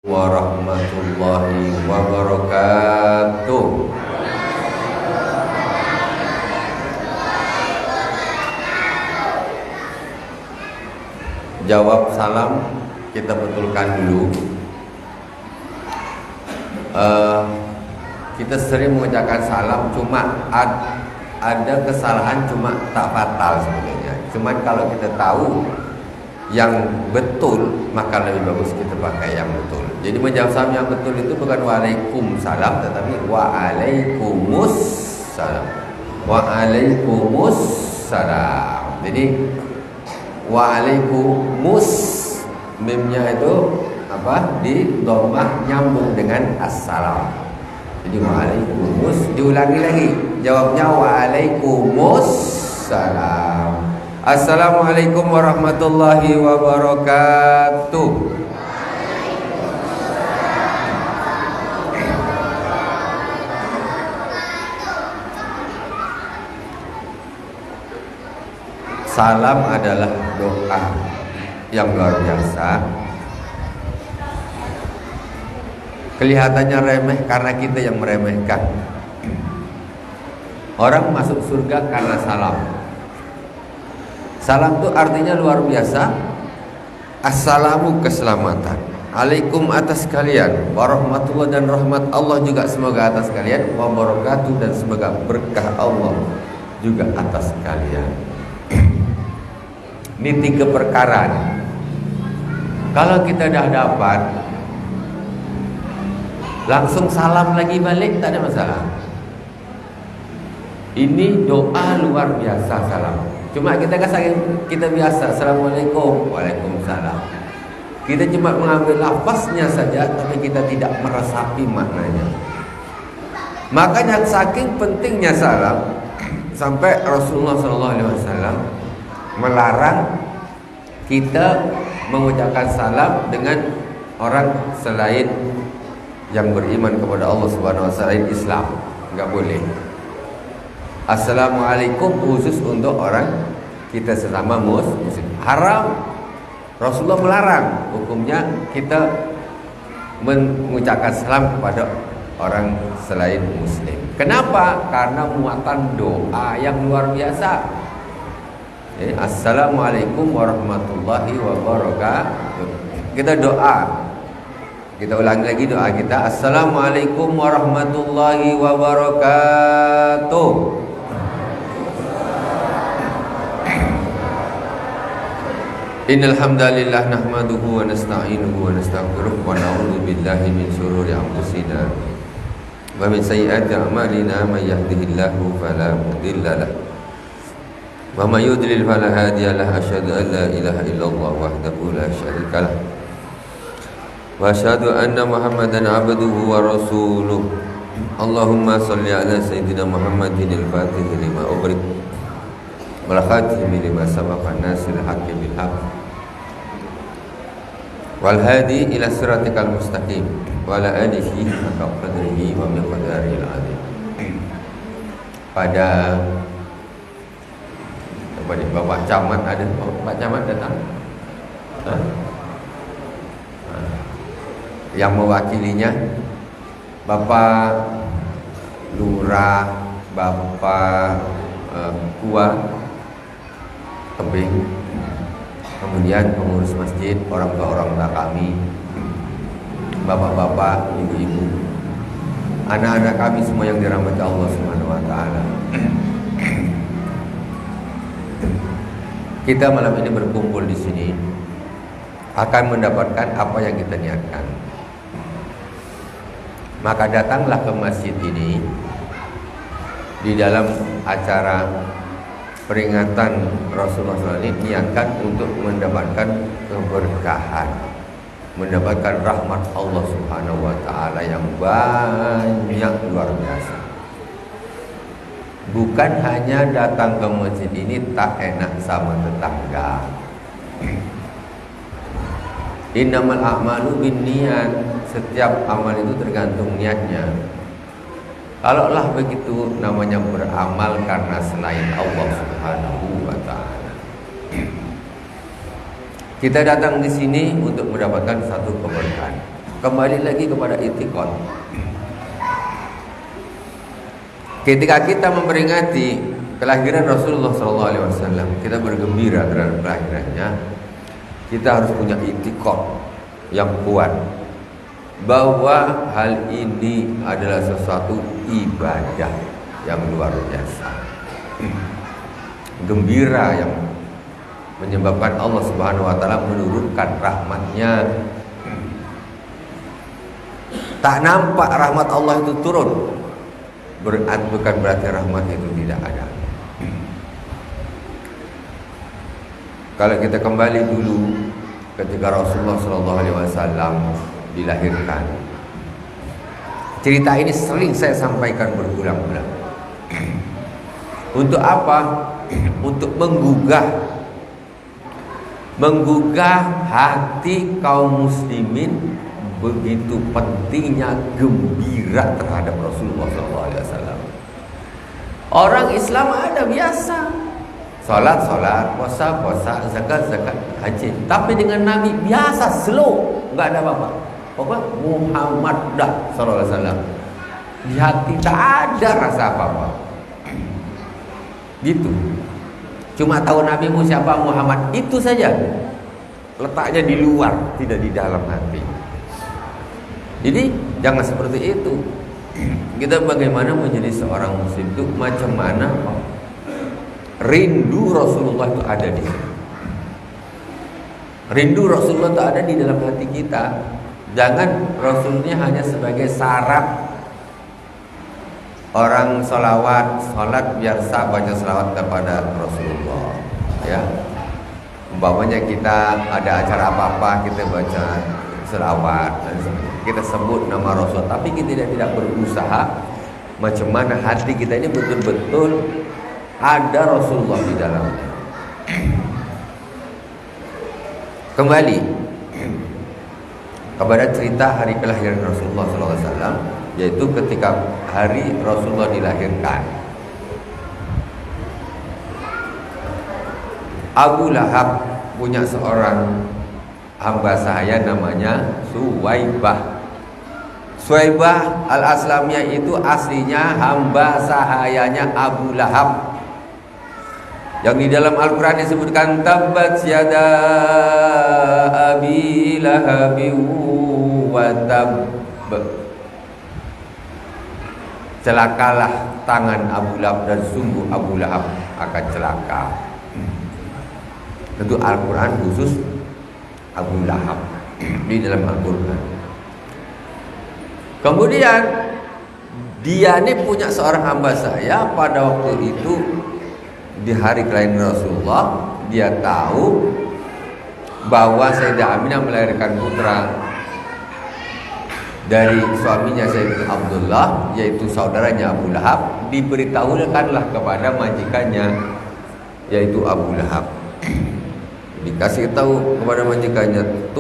Warahmatullahi wabarakatuh. Jawab salam kita betulkan dulu. Kita sering mengucapkan salam, cuma ada kesalahan, cuma tak fatal sebetulnya. Cuman kalau kita tahu yang betul, maka lebih bagus kita pakai yang betul. Jadi menjawab salam yang betul itu bukan waalaikumsalam, tetapi waalaikumsalam. Waalaikumsalam. Jadi waalaikummus, mimnya itu apa? Di dhammah nyambung dengan assalam. Jadi waalaikummus, diulangi lagi. Jawabnya waalaikumsalam. Assalamualaikum warahmatullahi wabarakatuh. Salam adalah doa yang luar biasa. Kelihatannya remeh karena kita yang meremehkan. Orang masuk surga karena salam. Salam itu artinya luar biasa. Assalamu keselamatan, alaikum atas kalian, warahmatullah dan rahmat Allah juga semoga atas kalian, wabarakatuh dan semoga berkah Allah juga atas kalian. Ini 3 perkara. Kalau kita dah dapat, langsung salam lagi balik, tak ada masalah. Ini doa luar biasa salam. Cuma kita biasa assalamualaikum, waalaikumsalam. Kita cuma mengambil lafaznya saja, tapi kita tidak meresapi maknanya. Makanya saking pentingnya salam, sampai Rasulullah SAW melarang kita mengucapkan salam dengan orang selain yang beriman kepada Allah Subhanahu wa taala, Islam. Enggak boleh. Assalamualaikum khusus untuk orang kita sesama muslim. Haram. Rasulullah melarang. Hukumnya kita mengucapkan salam kepada orang selain muslim. Kenapa? Karena muatan doa yang luar biasa. Assalamualaikum warahmatullahi wabarakatuh. Kita doa. Kita ulangi lagi doa kita. Assalamualaikum warahmatullahi wabarakatuh. Innal hamdalillah nahmaduhu wa nasta'inuhu wa nastaghfiruh wa na'udzu billahi min shururi anfusina wa min sayyiati a'malina may yahdihillahu fala mudilla lahu wa may yudlil fala hadiya lahu. Asyhadu an la ilaha illallah wahdahu la syarika lahu wa asyhadu anna Muhammadan abduhu wa rasuluh. Allahumma shalli ala sayyidina Muhammadin al-fatih lima ughriq wal khatimi lima sabaqa nasir haqqi bil haqq wal hadi ila siratikal mustaqim wa ala alihi haqqa qadrihi wa miqdaril azim. Pada Bapak Camat ada, Pak Camat datang. Yang mewakilinya Bapak Lurah, Bapak Kua Tebing, kemudian pengurus masjid, orang tua kami, bapak-bapak, ibu-ibu, anak-anak kami semua yang dirahmati Allah Subhanahu wa taala. Kita malam ini berkumpul di sini akan mendapatkan apa yang kita niatkan. Maka datanglah ke masjid ini di dalam acara peringatan Rasulullah SAW ini niatkan untuk mendapatkan keberkahan, mendapatkan rahmat Allah Subhanahu wa taala yang banyak luar biasa. Bukan hanya datang ke masjid ini tak enak sama tetangga. Innamal a'malu binniyat. Setiap amal itu tergantung niatnya. Kalaulah begitu namanya beramal karena selain Allah Subhanahu wa taala. Kita datang di sini untuk mendapatkan satu keberkahan. Kembali lagi kepada i'tiqad. Ketika kita memperingati kelahiran Rasulullah SAW, kita bergembira terhadap kelahirannya, kita harus punya i'tiqad yang kuat bahwa hal ini adalah sesuatu ibadah yang luar biasa, gembira yang menyebabkan Allah Subhanahu wa taala menurunkan rahmatnya. Tak nampak rahmat Allah itu turun, bukan berarti rahmat itu tidak ada. Kalau kita kembali dulu ketika Rasulullah SAW dilahirkan, cerita ini sering saya sampaikan berulang-ulang. Untuk apa? Untuk menggugah hati kaum muslimin begitu pentingnya gembira terhadap Rasulullah SAW. Orang Islam ada biasa, salat, puasa, zakat, haji. Tapi dengan Nabi biasa, slow, nggak ada apa-apa. Pokoknya Muhammad dah sallallahu alaihi wasallam. Di hati tak ada rasa apa-apa. Gitu. Cuma tahu nabimu siapa, Muhammad, itu saja. Letaknya di luar, tidak di dalam hati. Jadi jangan seperti itu. Kita bagaimana menjadi seorang muslim itu, macam mana rindu Rasulullah itu ada di sini. Rindu Rasulullah itu ada di dalam hati kita. Jangan Rasulnya hanya sebagai syarat orang sholat biar sah baca selawat kepada Rasulullah. Ya, umpamanya kita ada acara apa-apa, kita baca selawat, kita sebut nama Rasul, tapi kita tidak berusaha macam mana hati kita ini betul-betul ada Rasulullah di dalamnya. Kembali kepada cerita hari kelahiran Rasulullah SAW, yaitu ketika hari Rasulullah dilahirkan, Abu Lahab punya seorang hamba sahaya namanya Suwaibah. Suwaibah al-Aslamiyah itu aslinya hamba sahayanya Abu Lahab, yang di dalam Al-Quran disebutkan tabbat yada abi lahabi wa tab. Celakalah tangan Abu Lahab, dan sungguh Abu Lahab akan celaka. Tentu Al-Quran khusus Abu Lahab di dalam Al-Quran. Kemudian dia ini punya seorang hamba saya pada waktu itu di hari kelahiran Rasulullah. Dia tahu bahwa Sayyidah Aminah melahirkan putra dari suaminya Sayyidina Abdullah, yaitu saudaranya Abu Lahab. Diberitahukanlah kepada majikannya, yaitu Abu Lahab. Dikasih tahu kepada majikannya,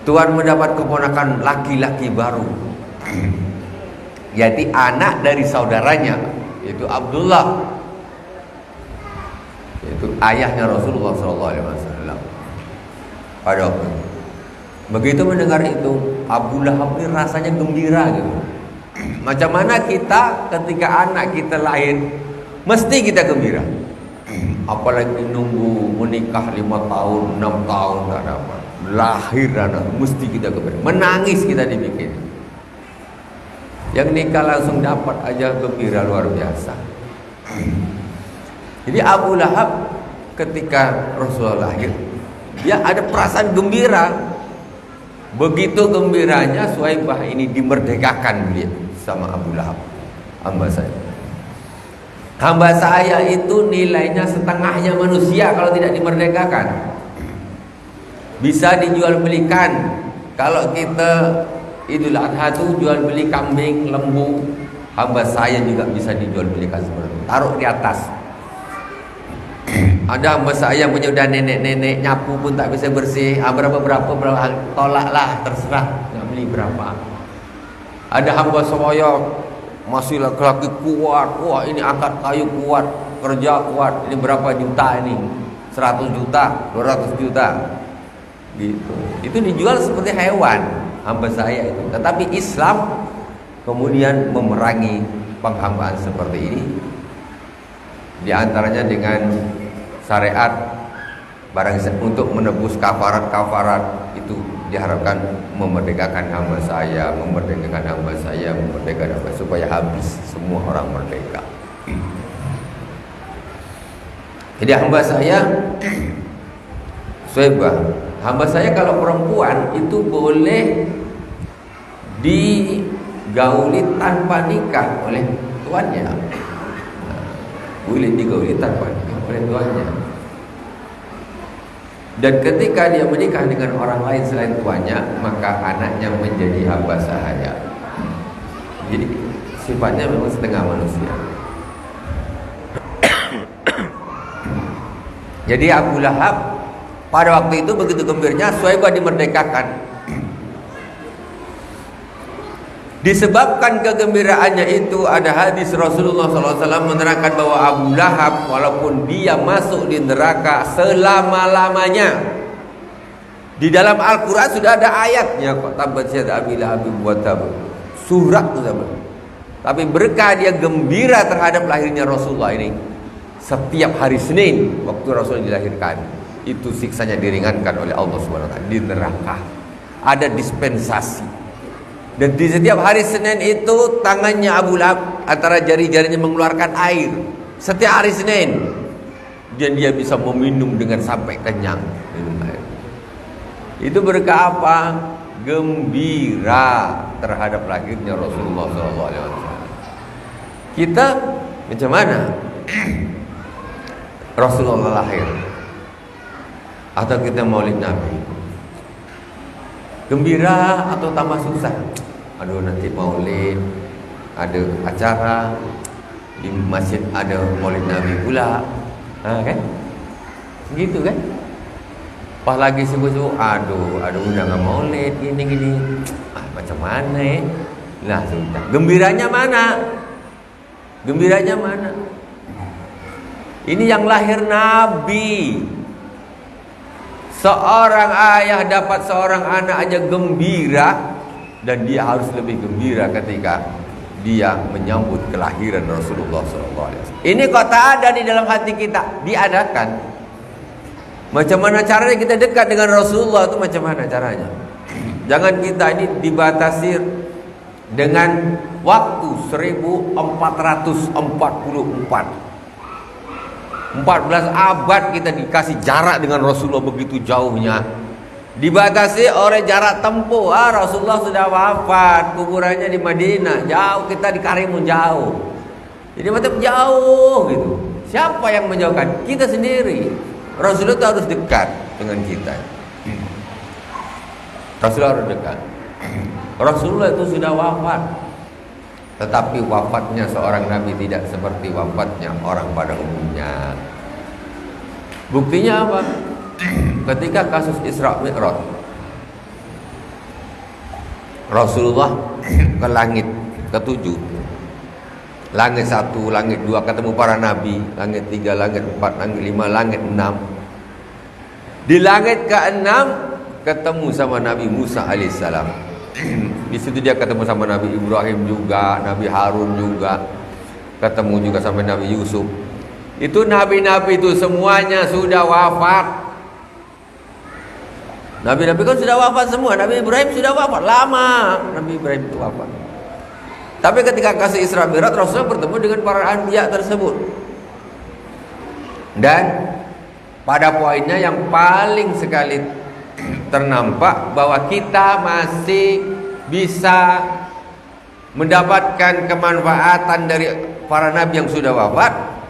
Tuan mendapat keponakan laki-laki baru, yaitu anak dari saudaranya, yaitu Abdullah, yaitu ayahnya Rasulullah SAW. Pada waktu itu, begitu mendengar itu, Abu Lahab ini rasanya gembira gitu. Macam mana kita ketika anak kita lahir, mesti kita gembira. Apalagi nunggu menikah 5 tahun, 6 tahun tak dapat, lahir anak, mesti kita gembira. Menangis kita dibikin. Yang nikah langsung dapat aja gembira luar biasa. Jadi Abu Lahab ketika Rasulullah lahir, dia ada perasaan gembira. Begitu gembiranya Suwaibah ini dimerdekakan dia sama Abu Lahab. Hamba saya itu nilainya setengahnya manusia kalau tidak dimerdekakan. Bisa dijual belikan. Kalau kita Idul Adha itu jual beli kambing, lembu, hamba saya juga bisa dijual belikan seperti itu. Taruh di atas. Ada hamba saya yang punya udah nenek-nenek, nyapu pun tak bisa bersih. Berapa tolaklah, terserah nggak beli berapa. Ada hamba saya masih laki-laki kuat, wah ini angkat kayu kuat, kerja kuat, ini berapa juta ini, 100 juta, 200 juta. Gitu. Itu dijual seperti hewan, hamba saya itu. Tetapi Islam kemudian memerangi penghambaan seperti ini. Di antaranya dengan syariat barang untuk menebus kafarat itu diharapkan memerdekakan hamba saya, supaya habis semua orang merdeka. Jadi hamba saya hamba saya kalau perempuan itu boleh digauli tanpa nikah oleh tuannya. Boleh digauli tanpa nikah oleh tuannya. Dan ketika dia menikah dengan orang lain selain tuannya, maka anaknya menjadi hamba sahaya. Jadi sifatnya memang setengah manusia. Jadi Abu Lahab pada waktu itu begitu gembiranya Suhaibah dimerdekakan. Disebabkan kegembiraannya itu ada hadis Rasulullah SAW menerangkan bahwa Abu Lahab walaupun dia masuk di neraka selama-lamanya. Di dalam Al-Quran sudah ada ayatnya kok, tabat yada Abi Lahab wa tab. Surat itu sama. Tapi berkah dia gembira terhadap lahirnya Rasulullah ini. Setiap hari Senin waktu Rasulullah dilahirkan, itu siksanya diringankan oleh Allah SWT di neraka. Ada dispensasi. Dan di setiap hari Senin itu tangannya Abu Lahab antara jari-jarinya mengeluarkan air. Setiap hari Senin. Dan dia bisa meminum dengan sampai kenyang. Minum air. Itu berkah apa? Gembira terhadap lahirnya Rasulullah SAW. Kita macam mana? Rasulullah lahir. Atau kita maulid Nabi? Gembira atau tambah susah? Aduh nanti maulid, ada acara di masjid, ada maulid Nabi pula, kan? Gitu kan? Pas lagi sibuk-sibuk, aduh ada undangan maulid gini-gini, macam mana ya? Nah sudah, gembiranya mana? Gembiranya mana? Ini yang lahir Nabi. Seorang ayah dapat seorang anak aja gembira. Dan dia harus lebih gembira ketika dia menyambut kelahiran Rasulullah SAW. Ini kok tak ada di dalam hati kita, diadakan. Macam mana caranya kita dekat dengan Rasulullah itu macam mana caranya? Jangan kita ini dibatasi dengan waktu 1444. 14 abad kita dikasih jarak dengan Rasulullah begitu jauhnya. Dibatasi oleh jarak tempuh. Rasulullah sudah wafat, kuburannya di Madinah, jauh, kita di Karimun jauh. Jadi macam jauh gitu. Siapa yang menjauhkan? Kita sendiri. Rasulullah itu harus dekat dengan kita. Rasulullah harus dekat. Rasulullah itu sudah wafat. Tetapi wafatnya seorang Nabi tidak seperti wafatnya orang pada umumnya. Buktinya apa? Ketika kasus Isra Mi'raj, Rasulullah ke langit ke-7, langit 1, langit 2 ketemu para nabi, langit 3, langit 4, langit 5, langit 6. Di langit ke-6 ketemu sama Nabi Musa alaihissalam. Di situ dia ketemu sama Nabi Ibrahim juga, Nabi Harun juga, ketemu juga sama Nabi Yusuf. Itu nabi-nabi itu semuanya sudah wafat. Nabi-nabi kan sudah wafat semua. Nabi Ibrahim sudah wafat lama. Nabi Ibrahim itu wafat. Tapi ketika kasih Isra Mi'raj, Rasulullah bertemu dengan para anbiya tersebut. Dan pada poinnya yang paling sekali ternampak bahwa kita masih bisa mendapatkan kemanfaatan dari para nabi yang sudah wafat.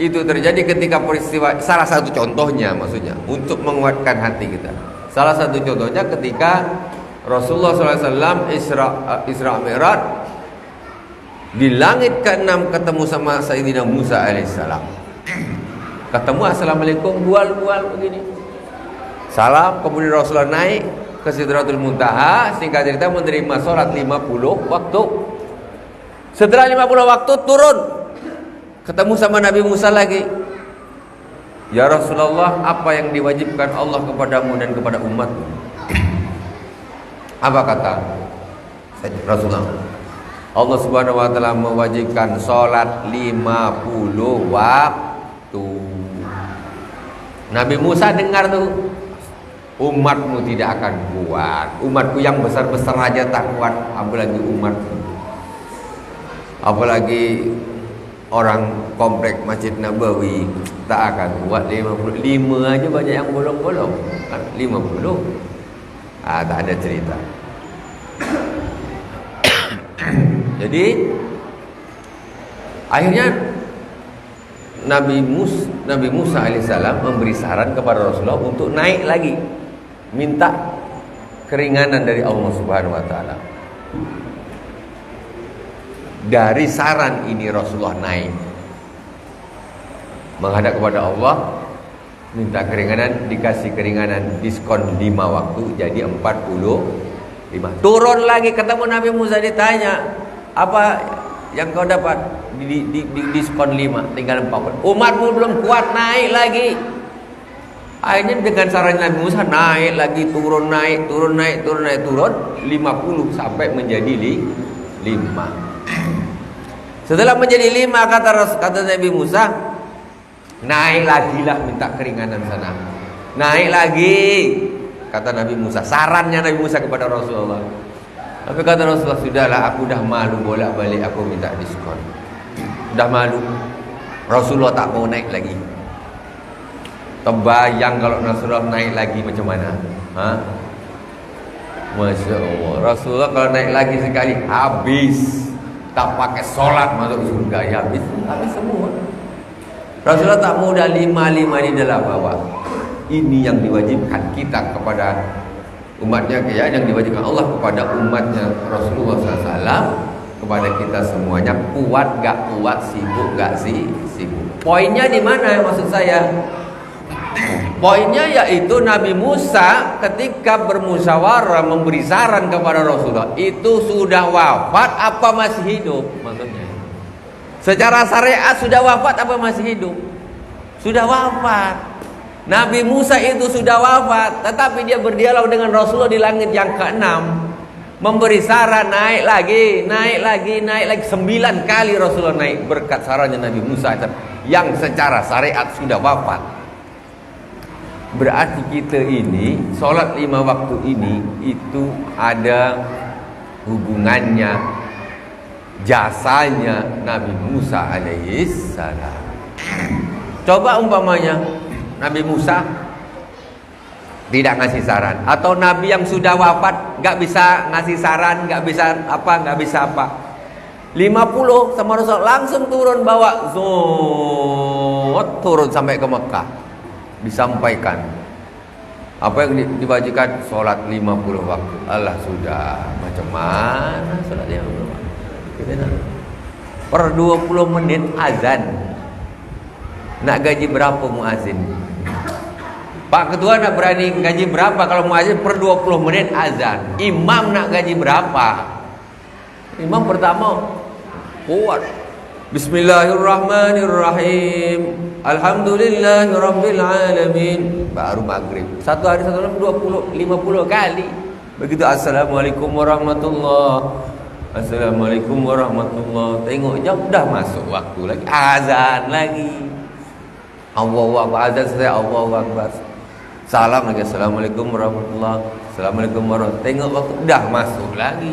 Itu terjadi ketika peristiwa, salah satu contohnya maksudnya untuk menguatkan hati kita. Salah satu contohnya ketika Rasulullah SAW Isra Mi'raj di langit ke-6 ketemu sama Sayyidina Musa alaihissalam. Ketemu assalamualaikum, bual-bual begini. Salam, kemudian Rasulullah naik ke Sidratul Muntaha, singkat cerita menerima sholat 50 waktu. Setelah 50 waktu turun, ketemu sama Nabi Musa lagi. Ya Rasulullah, apa yang diwajibkan Allah kepadamu dan kepada umatmu? Apa kata Rasulullah? Allah Subhanahu wa taala mewajibkan salat 50 waktu. Nabi Musa dengar tuh, umatmu tidak akan kuat. Umatku yang besar-besar aja tak kuat, apalagi umatku. Apalagi orang komplek Masjid Nabawi tak akan kuat 55 aja banyak yang bolong-bolong. 50. Tak ada cerita. Jadi akhirnya Nabi Musa alaihissalam memberi saran kepada Rasulullah untuk naik lagi, minta keringanan dari Allah Subhanahu wa taala. Dari saran ini Rasulullah naik menghadap kepada Allah, minta keringanan, dikasih keringanan, diskon 5 waktu jadi 45. Turun lagi ketemu Nabi Musa, ditanya, apa yang kau dapat? Di diskon 5, tinggal 40. Umatmu belum kuat, naik lagi. Akhirnya dengan saran Nabi Musa naik lagi, turun 50 sampai menjadi 5. Setelah menjadi 5, kata Nabi Musa, naik lagi lah, minta keringanan sana. Naik lagi, kata Nabi Musa. Sarannya Nabi Musa kepada Rasulullah. Tapi kata Rasulullah, sudahlah, aku dah malu bolak-balik aku minta diskon. Dah malu. Rasulullah tak mau naik lagi. Terbayang kalau Rasulullah naik lagi macam mana? Masya Allah. Rasulullah kalau naik lagi sekali habis. Tak pakai sholat masuk surga, ya habis semua. Rasulullah tak mau dah 5 di dalam bawah. Ini yang diwajibkan kita kepada umatnya, yang diwajibkan Allah kepada umatnya Rasulullah SAW, kepada kita semuanya. Kuat gak kuat, sibuk gak sibuk. Poinnya di mana maksud saya? Poinnya yaitu Nabi Musa ketika bermusyawarah memberi saran kepada Rasulullah itu sudah wafat apa masih hidup, maksudnya. Secara syariat sudah wafat apa masih hidup? Sudah wafat. Nabi Musa itu sudah wafat, tetapi dia berdialog dengan Rasulullah di langit yang ke-6, memberi saran naik lagi. 9 kali Rasulullah naik berkat sarannya Nabi Musa yang secara syariat sudah wafat. Berarti kita ini solat 5 waktu ini itu ada hubungannya, jasanya Nabi Musa alaihissalam. Coba umpamanya Nabi Musa tidak ngasih saran, atau Nabi yang sudah wafat gak bisa ngasih saran, gak bisa apa. 50 sama Rasul langsung turun bawa turun sampai ke Mekah, disampaikan apa yang diwajibkan, sholat 50 waktu. Allah, sudah macam mana sholat 50 waktu? Per 20 menit azan. Nak gaji berapa muazin? Pak Ketua nak berani gaji berapa kalau muazin per 20 menit azan? Imam nak gaji berapa? Imam pertama kuat, Bismillahirrahmanirrahim, Alhamdulillahirabbil alamin, baru maghrib. Satu hari 50 kali. Begitu Assalamualaikum warahmatullahi, Assalamualaikum warahmatullahi. Tengok jam dah masuk waktu lagi, azan lagi. Allahu akbar, azan selesai, Allahu akbar. Salam lagi, Assalamualaikum warahmatullahi, Assalamualaikum warahmatullahi. Tengok waktu dah masuk lagi.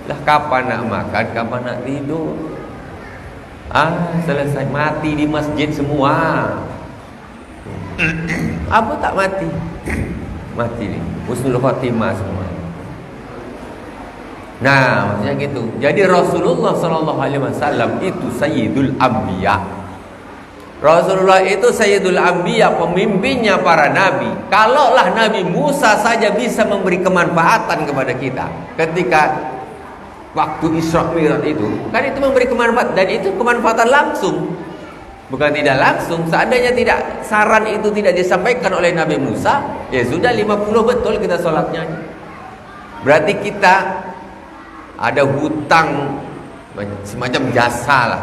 Lah kapan nak makan, kapan nak tidur? Selesai, mati di masjid semua. Apa tak mati? Mati ni, husnul khatimah semua. Nah, maksudnya gitu. Jadi Rasulullah SAW itu Sayyidul Anbiya. Rasulullah itu Sayyidul Anbiya, pemimpinnya para nabi. Kalaulah Nabi Musa saja bisa memberi kemanfaatan kepada kita ketika waktu Isra Mi'raj itu, kan itu memberi kemanfaatan, dan itu kemanfaatan langsung, bukan tidak langsung. Seandainya tidak, saran itu tidak disampaikan oleh Nabi Musa, ya sudah 50 betul kita sholatnya. Berarti kita ada hutang semacam jasa lah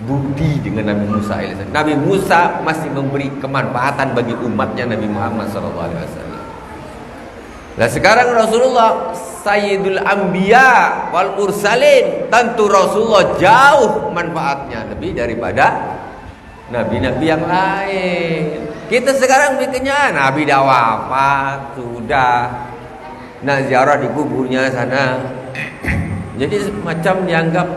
bukti dengan Nabi Musa alaihissalam. Nabi Musa masih memberi kemanfaatan bagi umatnya Nabi Muhammad SAW. Nah sekarang Rasulullah Sayyidul Anbiya wal Mursalin, tentu Rasulullah jauh manfaatnya lebih daripada nabi-nabi yang lain. Kita sekarang bikinnya Nabi dah wafat, sudah nak ziarah di kuburnya sana. Jadi macam dianggap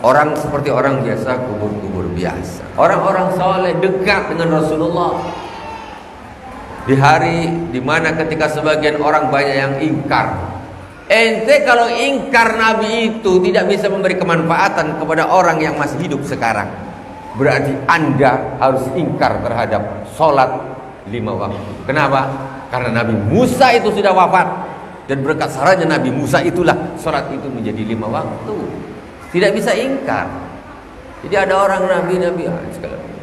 orang seperti orang biasa, kubur-kubur biasa. Orang-orang soleh dekat dengan Rasulullah. Di hari dimana ketika sebagian orang banyak yang ingkar. Ente kalau ingkar Nabi itu tidak bisa memberi kemanfaatan kepada orang yang masih hidup sekarang, berarti Anda harus ingkar terhadap sholat 5 waktu. Kenapa? Karena Nabi Musa itu sudah wafat, dan berkat sarannya Nabi Musa itulah sholat itu menjadi 5 waktu. Tidak bisa ingkar. Jadi ada orang nabi-nabi sekali.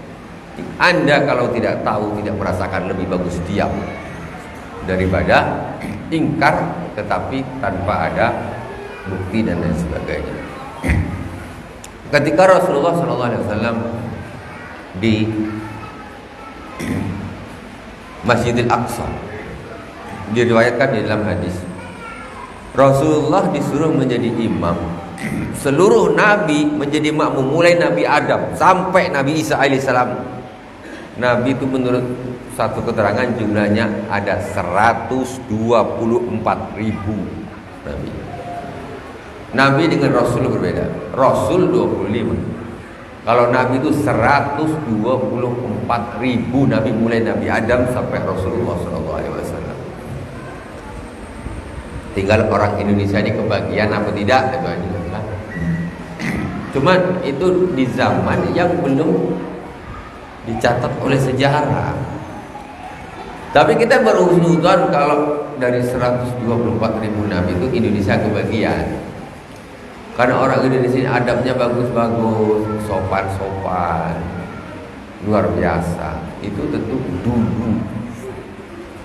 Anda kalau tidak tahu, tidak merasakan, lebih bagus diam daripada ingkar tetapi tanpa ada bukti dan lain sebagainya. Ketika Rasulullah SAW di Masjidil Aqsa, diriwayatkan di dalam hadis, Rasulullah disuruh menjadi imam. Seluruh nabi menjadi makmum, mulai Nabi Adam sampai Nabi Isa alaihissalam. Nabi itu menurut satu keterangan jumlahnya ada 124.000 nabi. Nabi dengan Rasul berbeda. Rasul 25. Kalau Nabi itu 124.000 nabi, mulai Nabi Adam sampai Rasulullah SAW. Tinggal orang Indonesia ini kebagian apa tidak, cuman itu di zaman yang belum dicatat oleh sejarah. Tapi kita berhusnuzon kalau dari 124.000 nabi itu Indonesia kebagian. Karena orang Indonesia ini adabnya bagus-bagus, sopan-sopan, luar biasa. Itu tentu dulu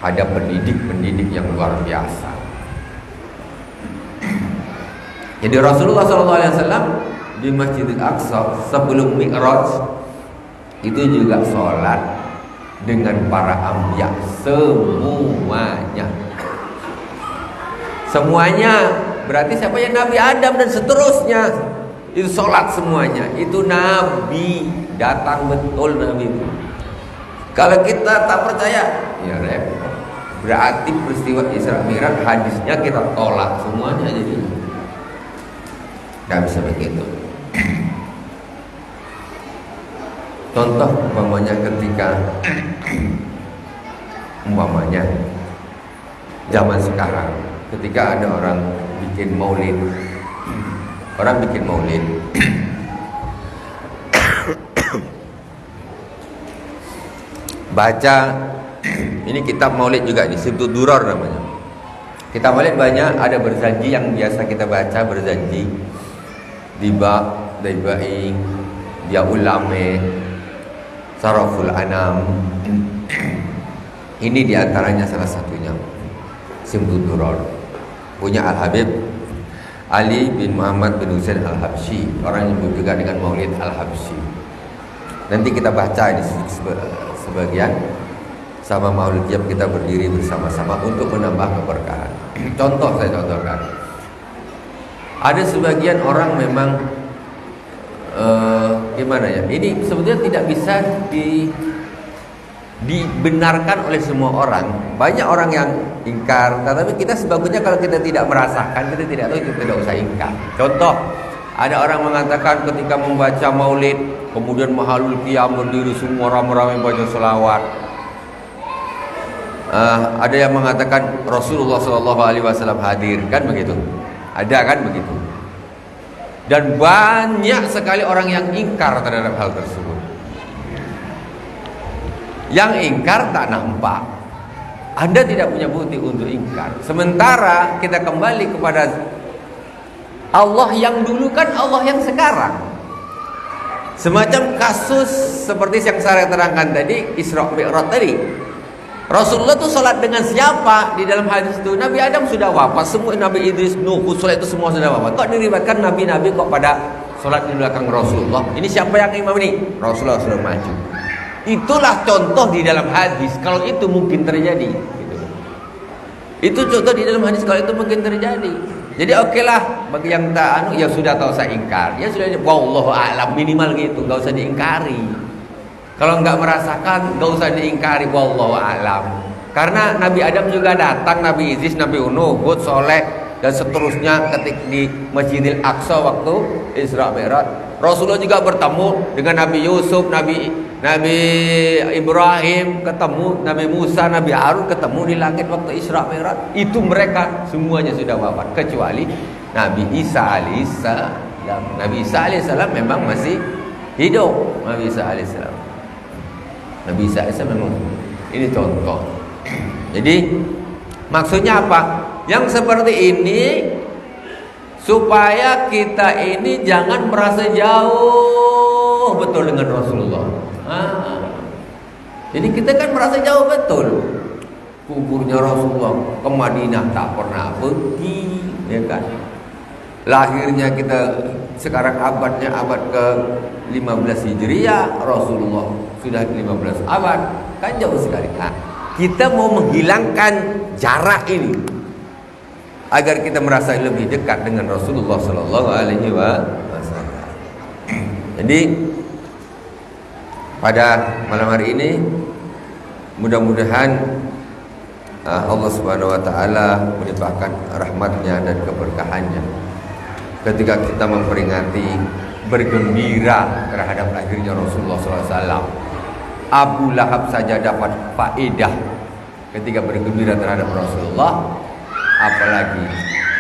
ada pendidik-pendidik yang luar biasa. Jadi Rasulullah SAW di Masjidil Aqsa sebelum Mi'raj itu juga sholat dengan para anbiya semuanya. Berarti siapa yang Nabi Adam dan seterusnya itu sholat semuanya. Itu Nabi, datang betul Nabi itu. Kalau kita tak percaya, ya repot. Berarti peristiwa Isra Mi'raj hadisnya kita tolak semuanya. Jadi nggak bisa begitu. Contoh umpamanya ketika zaman sekarang, ketika ada orang bikin maulid, baca ini kitab maulid juga, di Sibtud Duror namanya. Kitab maulid banyak ada berjanji yang biasa kita baca, berjanji Diba, Daibai, Dia Ulame, Saraful Anam. Ini diantaranya salah satunya Sibtud Duror, punya Al-Habib Ali bin Muhammad bin Husain Al-Habsyi, orang yang disebut juga dengan Maulid Al-Habsyi. Nanti kita baca di sebagian sama Maulid Tiap kita berdiri bersama-sama untuk menambah keberkahan. Contoh saya contohkan. Ada sebagian orang memang gimana ya? Ini sebetulnya tidak bisa dibenarkan oleh semua orang. Banyak orang yang ingkar, tetapi kita sebagusnya kalau kita tidak merasakan, kita tidak tahu, kita tidak usah ingkar. Contoh, ada orang mengatakan ketika membaca maulid, kemudian mahalul qiyam berdiri semua ramai-ramai baca selawat. Ada yang mengatakan Rasulullah SAW hadir, kan begitu? Ada kan begitu? Dan banyak sekali orang yang ingkar terhadap hal tersebut. Yang ingkar tak nampak. Anda tidak punya bukti untuk ingkar. Sementara kita kembali kepada Allah yang dulu kan Allah yang sekarang. Semacam kasus seperti yang saya terangkan tadi, Isra Mi'raj tadi. Rasulullah itu sholat dengan siapa? Di dalam hadis itu Nabi Adam sudah wafat, semua Nabi Idris, Nuh, Hud, itu semua sudah wafat. Kok diriwayatkan nabi-nabi kok pada sholat di belakang Rasulullah. Ini siapa yang imam ini? Rasulullah sudah maju. Itulah contoh di dalam hadis kalau itu mungkin terjadi. Gitu. Itu contoh di dalam hadis kalau itu mungkin terjadi. Jadi oke lah bagi yang tak ya sudah tahu saya ingkar. Ya sudah, wallahu a'lam, minimal gitu, enggak usah diingkari. Kalau enggak merasakan enggak usah diingkari, wallahu a'lam. Karena Nabi Adam juga datang, Nabi Idris, Nabi Nuh, Hud, Soleh dan seterusnya ketika di Masjidil Aqsa waktu Isra Mi'raj. Rasulullah juga bertemu dengan Nabi Yusuf, Nabi Ibrahim, ketemu Nabi Musa, Nabi Harun ketemu di langit waktu Isra Mi'raj. Itu mereka semuanya sudah wafat kecuali Nabi Isa alaihissalam. Nabi Isa alaihissalam memang masih hidup. Nabi Isa alaihissalam memang, ini contoh. Jadi maksudnya apa? Yang seperti ini supaya kita ini jangan merasa jauh betul dengan Rasulullah. Jadi kita kan merasa jauh betul. Kuburnya Rasulullah ke Madinah tak pernah pergi, ya kan? Lahirnya kita sekarang abadnya abad ke 15 Hijriah, Rasulullah sudah 15 abad, kan jauh sekali. Kita mau menghilangkan jarak ini agar kita merasa lebih dekat dengan Rasulullah Sallallahu Alaihi Wasallam. Jadi pada malam hari ini mudah-mudahan Allah Subhanahu Wa Taala melimpahkan rahmatnya dan keberkahannya ketika kita memperingati bergembira terhadap lahirnya Rasulullah Sallallahu Alaihi Wasallam. Abu Lahab saja dapat faedah ketika bergembira terhadap Rasulullah, apalagi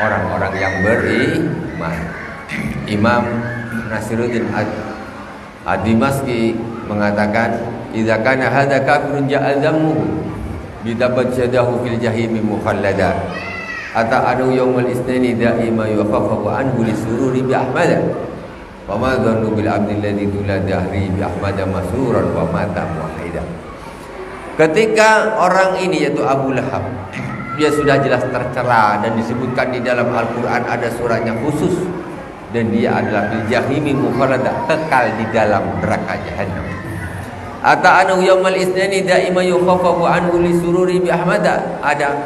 orang-orang yang beriman. Imam Nasiruddin Ad-Dimashqi mengatakan, "Idza kana hadza kafirun ja'azamuhu bidabbajadahu fil jahimi mukhallada ata adu yaumul isnani da'ima yukhaffafu anhu lisururi bi ahmada wa ma dhannu bil abdi alladhi tuladahri bi ahmada masruran wa mata muwahhida." Ketika orang ini yaitu Abu Lahab, dia sudah jelas tercela dan disebutkan di dalam Al-Quran ada suratnya khusus, dan dia adalah fil jahimi mukhalada, kekal di dalam neraka jahanam. Ata'anu yaumal isnani da'ima yukhaffafu anhu lisururi bi ahmada. Ada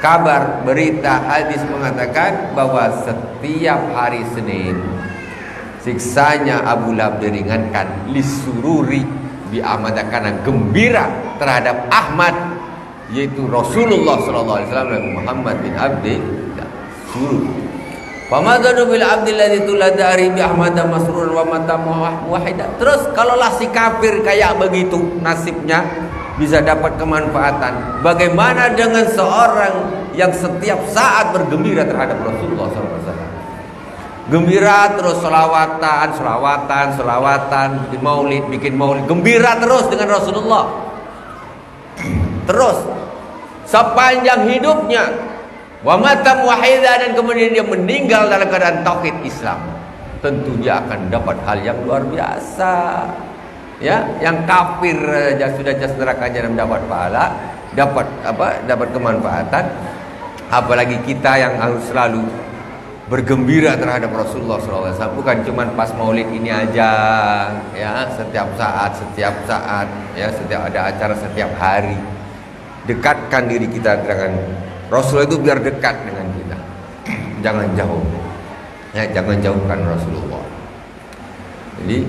kabar berita hadis mengatakan bahwa setiap hari Senin siksanya Abu Lahab diringankan lisururi bi ahmada, karena gembira terhadap Ahmad yaitu Rasulullah sallallahu alaihi wasallam Muhammad bin Abdillah. Famadanu bil abdilladzi tuladari bi ahmad masrur wa mata muwahhida. Terus kalaulah si kafir kayak begitu nasibnya bisa dapat kemanfaatan, bagaimana dengan seorang yang setiap saat bergembira terhadap Rasulullah sallallahu alaihi wasallam? Gembira terus, selawatan, bikin maulid, gembira terus dengan Rasulullah. Terus sepanjang hidupnya, wa mata muwahhida, dan kemudian dia meninggal dalam keadaan tauhid Islam, tentu dia akan dapat hal yang luar biasa. Ya, yang kafir sudah jelas nerakanya dan mendapat pahala, dapat kemanfaatan, apalagi kita yang harus selalu bergembira terhadap Rasulullah SAW. Bukan cuma pas maulid ini aja, ya, setiap saat, ya, setiap ada acara, setiap hari. Dekatkan diri kita dengan Rasulullah itu biar dekat dengan kita. Jangan jauh. Ya, jangan jauhkan Rasulullah. Jadi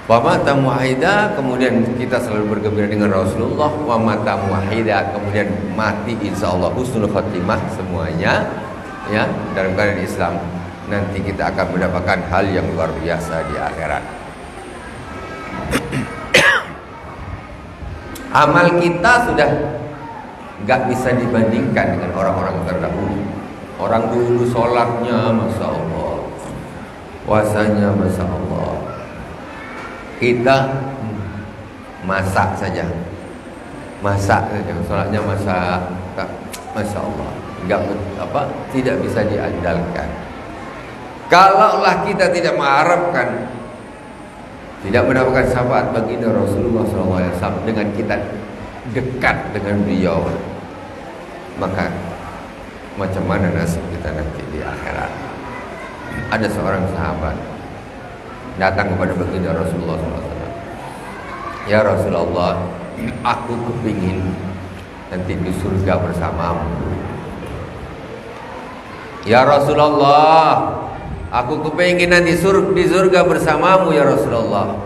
wa mata muwahhida, kemudian kita selalu bergembira dengan Rasulullah. Wa mata muwahhida, kemudian mati insyaallah husnul khatimah semuanya, ya, dalam keadaan Islam. Nanti kita akan mendapatkan hal yang luar biasa di akhirat. Amal kita sudah gak bisa dibandingkan dengan orang-orang terdahulu. Orang dulu sholatnya Masya Allah, puasanya Masya Allah. Kita masak saja, sholatnya Masya Allah, tidak bisa diandalkan. Kalaulah kita tidak mengharapkan, tidak mendapatkan syafaat baginda Rasulullah SAW dengan kita dekat dengan beliau, maka macam mana nasib kita nanti di akhirat? Ada seorang sahabat datang kepada baginda Rasulullah SAW. Ya Rasulullah, aku kepingin nanti di surga bersamamu. Ya Rasulullah, aku kepingin nanti di surga bersamamu ya Rasulullah.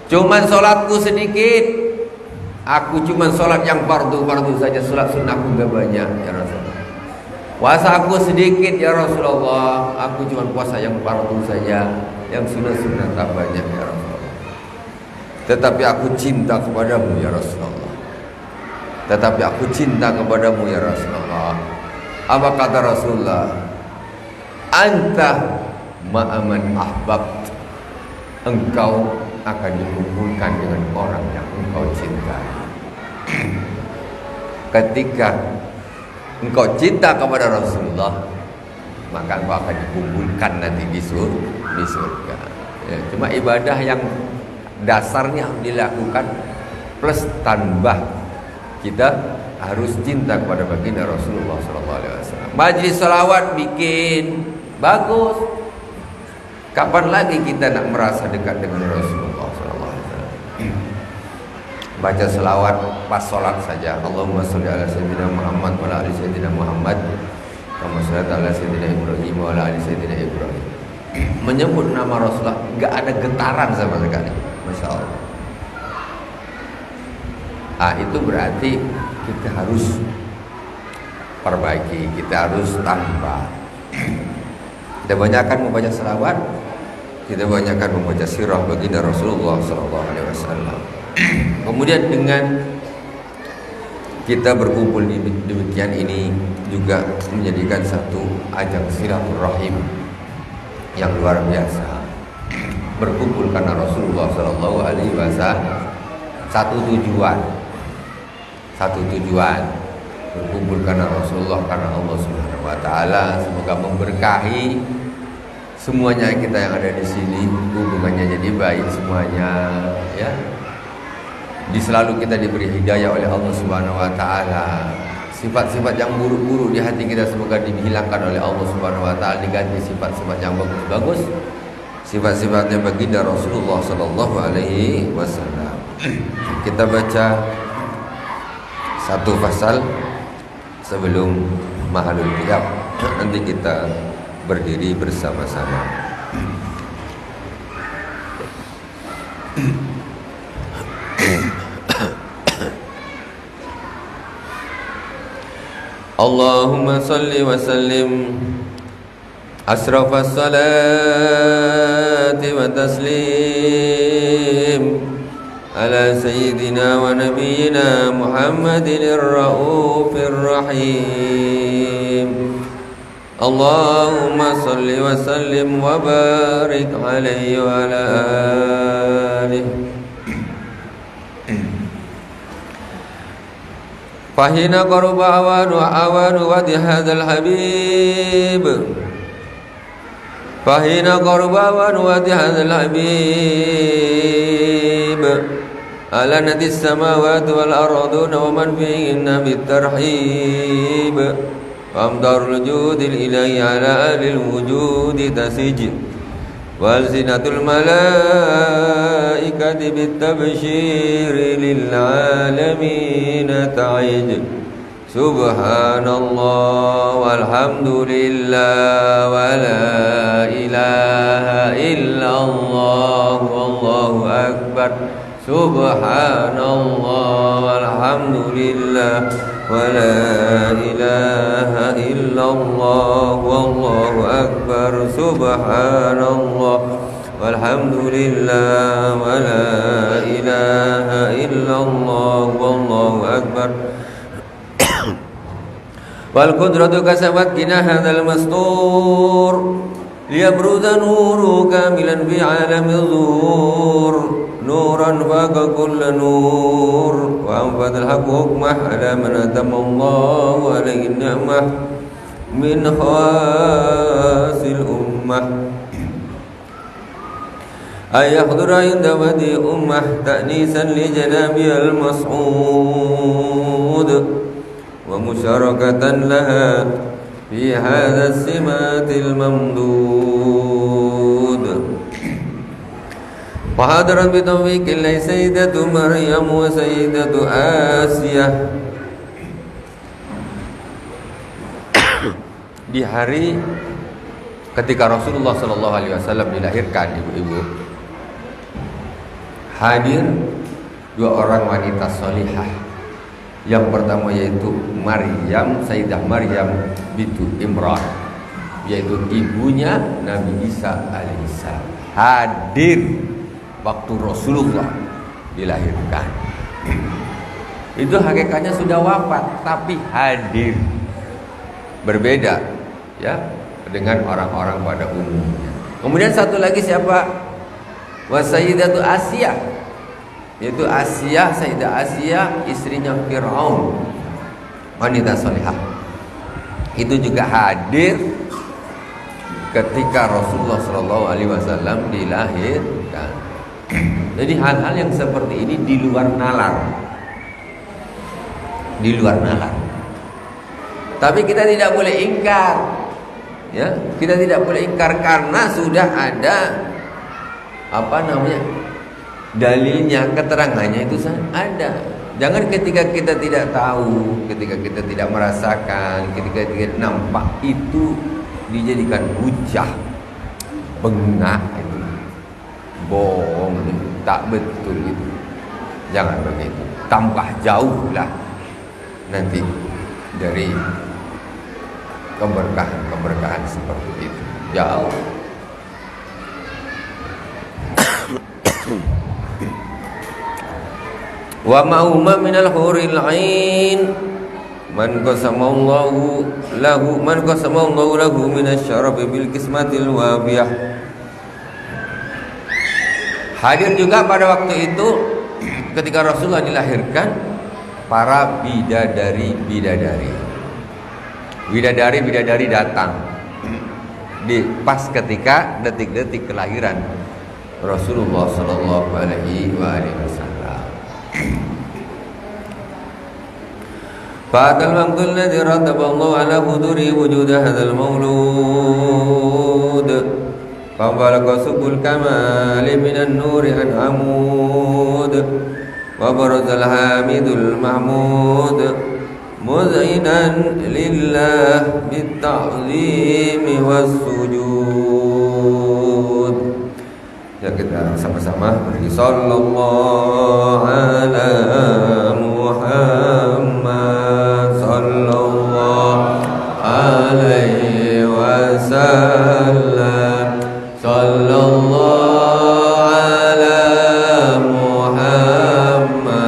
Cuman sholatku sedikit. Aku cuman sholat yang fardu saja, sholat sunnahku gak banyak ya Rasulullah. Puasa aku sedikit ya Rasulullah. Aku cuman puasa yang fardu saja, yang sunnah tak banyak ya Rasulullah. Tetapi aku cinta kepadamu ya Rasulullah. Tetapi aku cinta kepadamu ya Rasulullah. Apa kata Rasulullah? Anta ma'aman ahbabt. Engkau akan dikumpulkan dengan orang yang engkau cintai. Ketika engkau cinta kepada Rasulullah, maka engkau akan dikumpulkan nanti di surga. Ya, cuma ibadah yang dasarnya dilakukan plus tambah kita harus cinta kepada baginda Rasulullah SAW. Majlis salawat bikin bagus. Kapan lagi kita nak merasa dekat dengan Rasulullah SAW? Baca selawat pas sholat saja. Allahumma sholli ala sayyidina Muhammad wa ala ali sayyidina Muhammad kama shallaita ala sayyidina Ibrahim wa ala ali sayyidina Ibrahim. Menyebut nama Rasulullah enggak ada getaran sama sekali. Masya Allah. Itu berarti kita harus perbaiki, kita harus tambah. Kita banyakkan membaca selawat, kita banyakkan membaca sirah baginda Rasulullah SAW. Kemudian dengan kita berkumpul demikian ini juga menjadikan satu ajang silaturahim yang luar biasa. Berkumpul karena Rasulullah SAW, satu tujuan. Berkumpul karena Rasulullah, karena Allah Subhanahu wa taala. Semoga memberkahi semuanya kita yang ada di sini, hubungannya jadi baik semuanya ya. Selalu kita diberi hidayah oleh Allah Subhanahu wa taala. Sifat-sifat yang buruk-buruk di hati kita semoga dihilangkan oleh Allah Subhanahu wa taala, diganti sifat-sifat yang bagus-bagus. Sifat-sifatnya baginda Rasulullah sallallahu alaihi wasallam. Kita baca satu pasal sebelum mahalul qiyam. Nanti kita berdiri bersama-sama. Allahumma salli wa sallim asrafas salati wa taslim ala sayyidina wa nabiyyina Muhammadin ar-raufir rahim. Allahumma salli wa sallim wa barik alaihi wa ala alihi. Fahina qaruba awanu wadi hadzal habib. Fahina qaruba awanu wadi hadzal habib. Ala nadis samawati wal arduna wa man fihinna bitarhib. Wa amdarul judil ilahi ala alil wujudi tasij. Wal zinatul malaikati bitabshiri lil alamin ta'id. Subhanallah walhamdulillah wa la ilaha illallah wallahu akbar. Subhanallah walhamdulillah wa la ilaha illallah wallahu akbar. Subhanallah walhamdulillah wa la ilaha illallah wallahu akbar. Wal qudratu kasabat kina hadzal mastur liyabruza nuru kamilan fi alamil zuhur. Nuran faqa kulla nur wa anfadal haqq hukmah ala man atama Allah alaihi ni'mah min khawasil ummah. Ayahdura inda wadi ummah ta'nisan li janabi al-mas'ud wa musyarakatan laha في هذا السمات الممدود وحضرت بتوفيق الله سيدة مريم وسيدة آسيا. Di hari ketika Rasulullah Shallallahu Alaihi Wasallam dilahirkan, ibu-ibu, hadir dua orang wanita solihah. Yang pertama yaitu Maryam, Sayyidah Maryam bintu Imran, yaitu ibunya Nabi Isa alaihissalam, hadir waktu Rasulullah dilahirkan. Itu hakikatnya sudah wafat, tapi hadir. Berbeda ya dengan orang-orang pada umumnya. Kemudian satu lagi siapa? Wasayyidatu Asia, yaitu Asia, Sayyidah Asia, istrinya Fir'aun, wanita salihah. Itu juga hadir ketika Rasulullah SAW dilahirkan. Jadi hal-hal yang seperti ini di luar nalar, di luar nalar. Tapi kita tidak boleh ingkar, ya, kita tidak boleh ingkar karena sudah ada dalilnya, keterangannya itu ada. Jangan ketika kita tidak tahu, ketika kita tidak merasakan, ketika tidak nampak itu dijadikan hujah, bengak itu, bohong, tak betul itu. Jangan begitu. Tambah jauhlah nanti dari keberkahan seperti itu, jauh. Wa ma'uma minal huril ain man qasamallahu lahu minasyarabi bil qismatil wabiyah. Hadir juga pada waktu itu ketika Rasulullah dilahirkan para bidadari datang di pas ketika detik-detik kelahiran Rasulullah sallallahu alaihi wasallam. Fa'atal waqtul ladzi rataba Allah ala huduri wujud hadzal maulud fabalaga subul kamal minan nuri an amud wa barazal hamidul mahmud muzainan lillah bit ta'zim was sujud. Ya, kita sama-sama beri sallallahu ala Muhammad sallallahu alaihi wasallam sallallahu ala Muhammad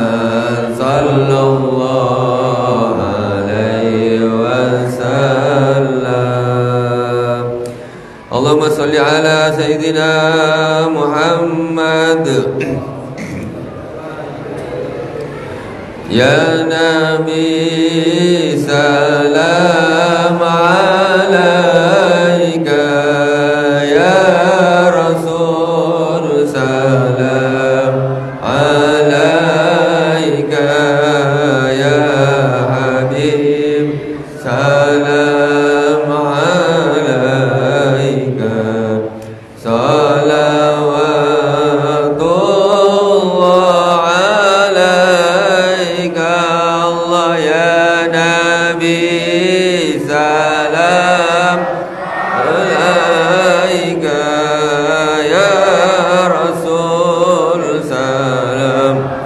sallallahu alaihi wasallam. Allahumma salli ala sayyidina Muhammad. Ya Nabi salam alaika, ya Rasul salam alaika, ya Habib salam alaika, salawatullah alaika, Allah ya Nabi salam alaika, ya Rasul salam.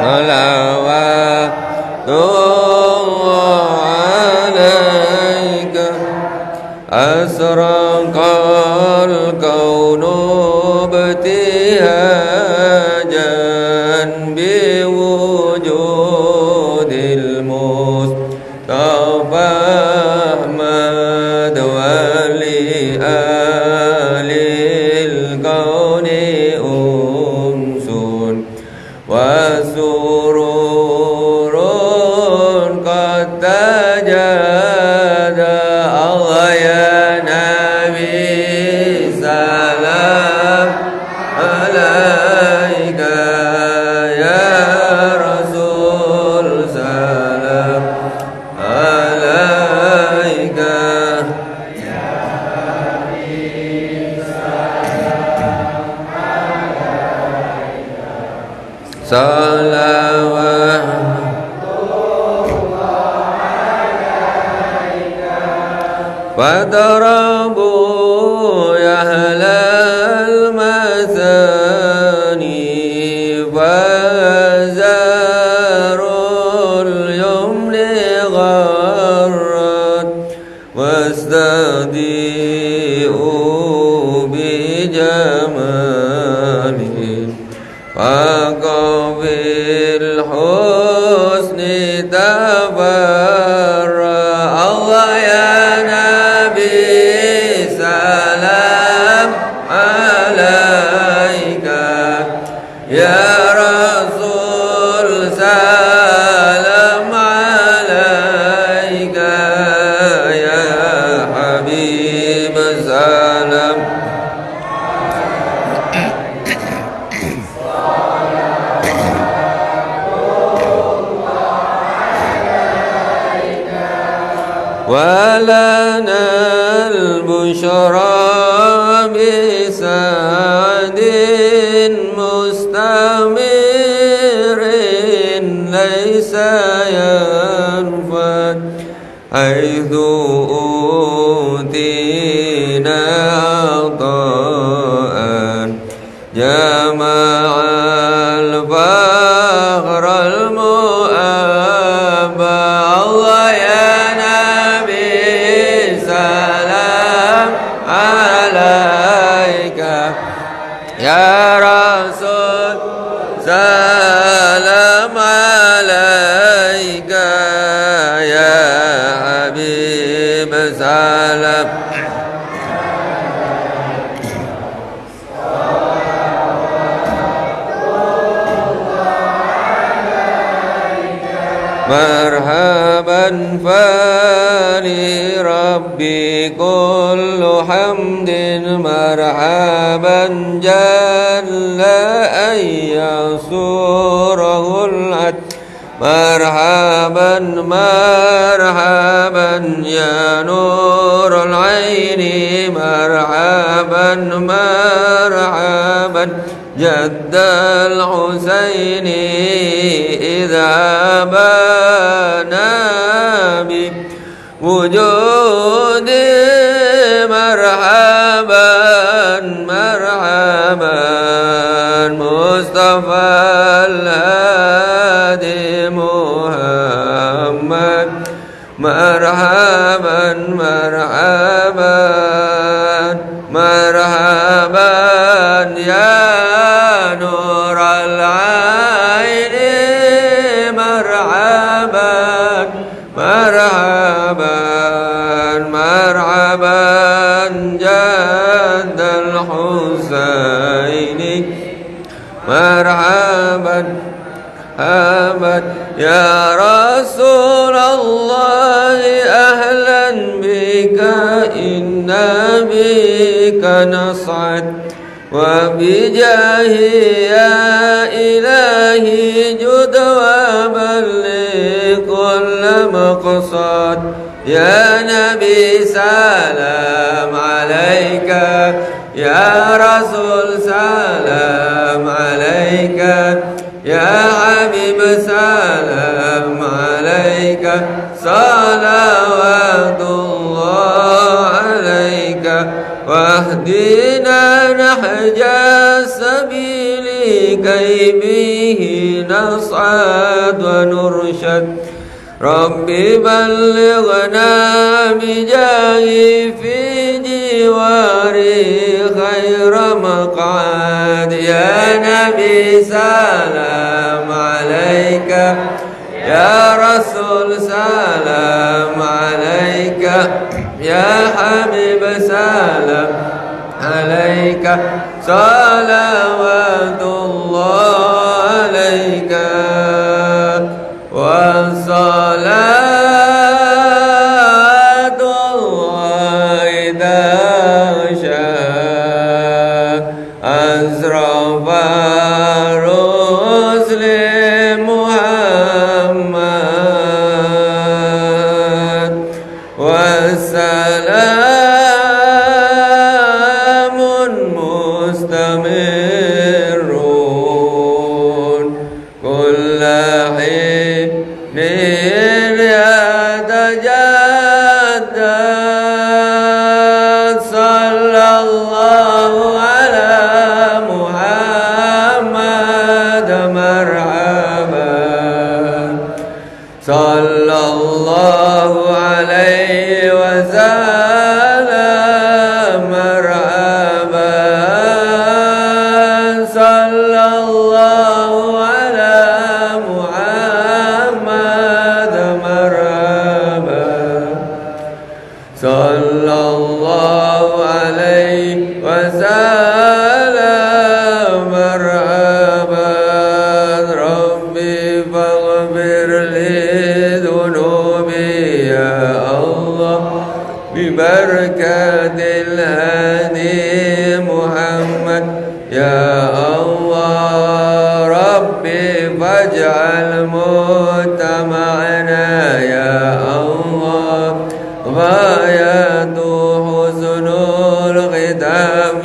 Salawatullah alaika, asraqal kaunu ibtihajan biwujudil Mustafa Ahmad wali alil kauni unsun wa sururun qad tajada, Allah ya Nabi salam فاضربوا يا أهل المثاني فزاروا اليمن غرت واستضيئوا بجماله فقبل الحسن تبرأ الله يا نبي سلام عليك يا رسول سلام عليك يا حبيب سلام ولنا البشرى بسعد مستمر ليس ينفد حيث أوتينا عطاء جمع الفخر المؤبى الله يا نبي سلام عليك يا رسول سلام عليك يا حبيب سلام مرحبا فلربي كل حمد مرحبا جل أن يسوره العد مرحبا مرحبا يا نور العين مرحبا مرحبا جد الحسين إذا بانا بوجودي مرحبا مرحبا مصطفى الهادي محمد مرحبا مرحبا مرحبا يا نور العين مرحبا مرحبا مرحبا جد الحسين مرحبا أبد يا رسول الله أهلا بك إنا بك نصعد وبجاه يا إلهي جد وبلغ كل مقصد يا نبي سلام عليك يا رسول سلام عليك يا حبيب سلام عليك صلوات الله عليك واهدنا نحج السبيل كي به نصعد ونرشد ربي بلغنا بجاهي في جواري خير مقعد يا نبي سلام عليك يا رسول سلام عليك يا حبيب سلام عليك صلوات الله عليك والصلاة الله إذا شاء أزرف الرسل محمد والسلام مستمر وسلام مرحبا ربي فاغفر لي ذنوبي يا الله ببركة الهادي محمد يا الله ربي فاجعل مجتمعنا يا الله غاية حسن الختام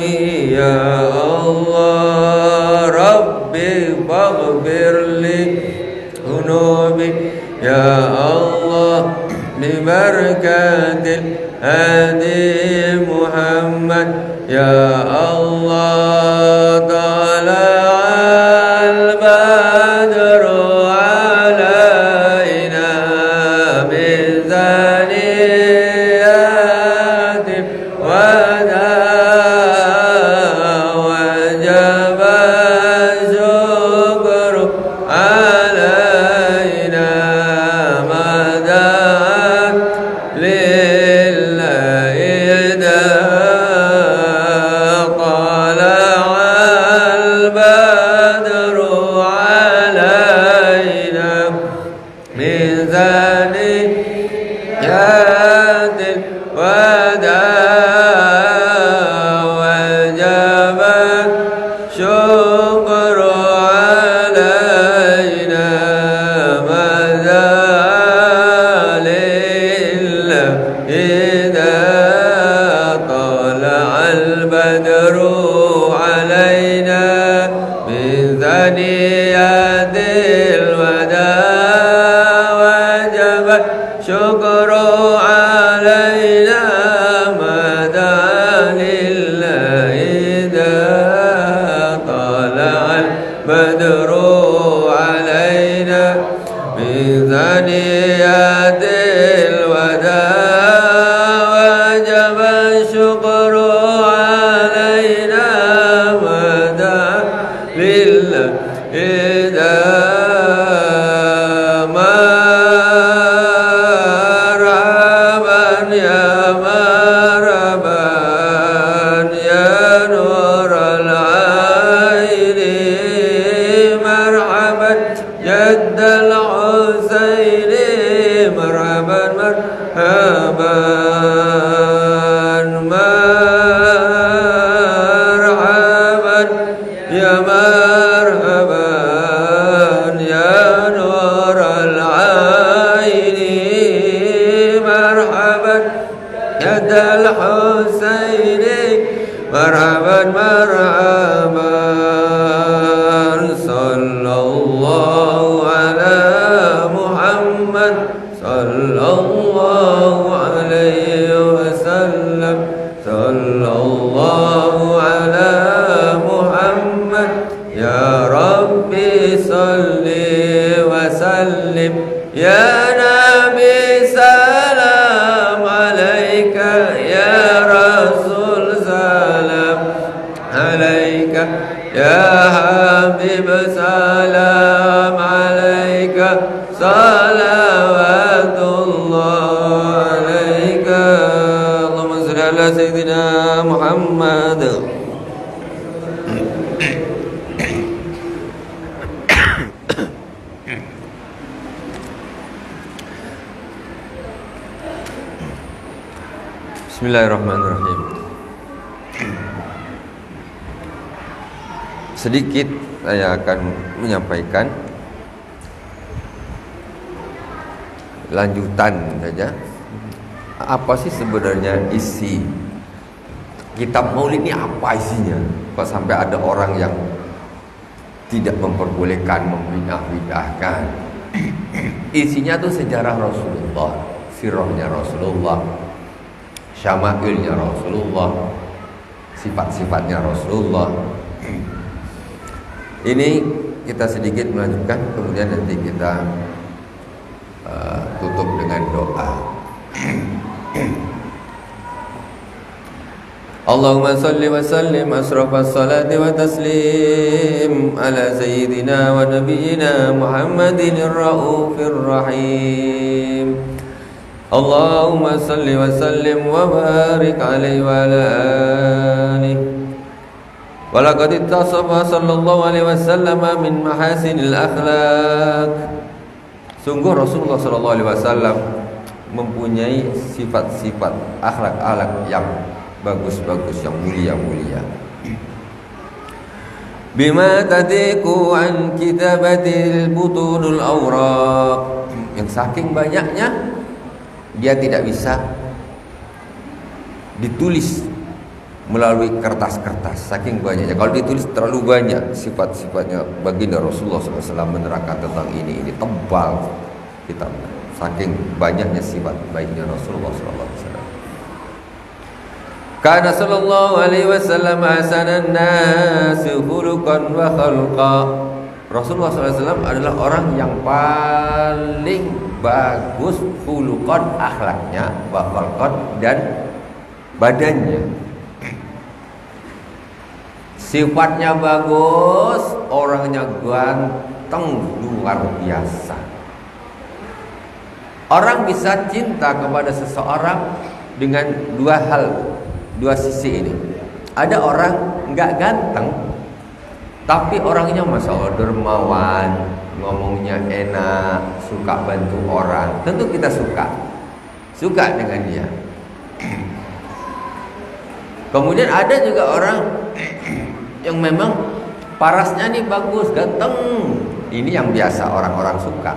يا الله ربي فاغفر لي ذنوبي يا الله ببركة الهادي محمد يا الله طلع البدر علينا من ثنيات الوداع وجب الشكر علينا ما دعا لله طلع البدر علينا من ثنيات الوداع وجب الشكر علينا ما دعا لله إذا طلع البدر علينا من ثنيات الوداع وجب الشكر علينا ما دعا لله إذا طلع البدر علينا من ثنيات الوداع وجب الشكر علينا ما دعا لله إذا مرحبا يا مرحبا يا نور العين مرحبا جد الحسين مرحبا مرحبا مرحبا يا مرحبا يا نور العين مرحبا جد الحسين مرحبا مرحبا صلى الله على محمد صلى الله عليه وسلم صلى الله على محمد يا ربي صل وسلم يا نبي سلام عليك يا رسول سلام عليك يا حبيب سلام عليك صلوات الله عليك اللهم صل على سيدنا محمد Bismillahirrahmanirrahim. Sedikit saya akan menyampaikan lanjutan saja. Apa sih sebenarnya isi kitab Maulid ini? Apa isinya? Kok sampai ada orang yang tidak memperbolehkan membidah-bidahkan? Isinya tuh sejarah Rasulullah, sirahnya Rasulullah, syama'ilnya Rasulullah, sifat-sifatnya Rasulullah. Ini kita sedikit melanjutkan, kemudian nanti kita tutup dengan doa. Allahumma salli wa sallim asrafas salati wa taslim ala sayyidina wa nabiyyina Muhammadin ar-raufir rahim. Allahumma salli wa sallim wa barik alaihi wa ala alihi. Wa laqad ittasafa sallallahu alaihi wasallam min mahasinil akhlaq. Sungguh Rasulullah sallallahu alaihi wasallam mempunyai sifat-sifat akhlak-akhlak yang bagus-bagus, yang mulia-mulia. Bima tadiku an kitabatil butunul awraq, yang saking banyaknya dia tidak bisa ditulis melalui kertas-kertas, saking banyaknya. Kalau ditulis terlalu banyak sifat-sifatnya baginda Rasulullah SAW menerangkan tentang ini tebal kitabnya, saking banyaknya sifat baiknya Rasulullah SAW. Kana sallallahu alaihi wasallam hasanan nas khuluqan wa khalqa. Rasulullah SAW adalah orang yang paling bagus khuluqan, akhlaknya, wa khalqan, dan badannya. Sifatnya bagus, orangnya ganteng luar biasa. Orang bisa cinta kepada seseorang dengan dua hal, dua sisi ini. Ada orang nggak ganteng, tapi orangnya masya Allah dermawan, ngomongnya enak, suka bantu orang. Tentu kita suka dengan dia. Kemudian ada juga orang yang memang parasnya nih bagus, ganteng. Ini yang biasa orang-orang suka.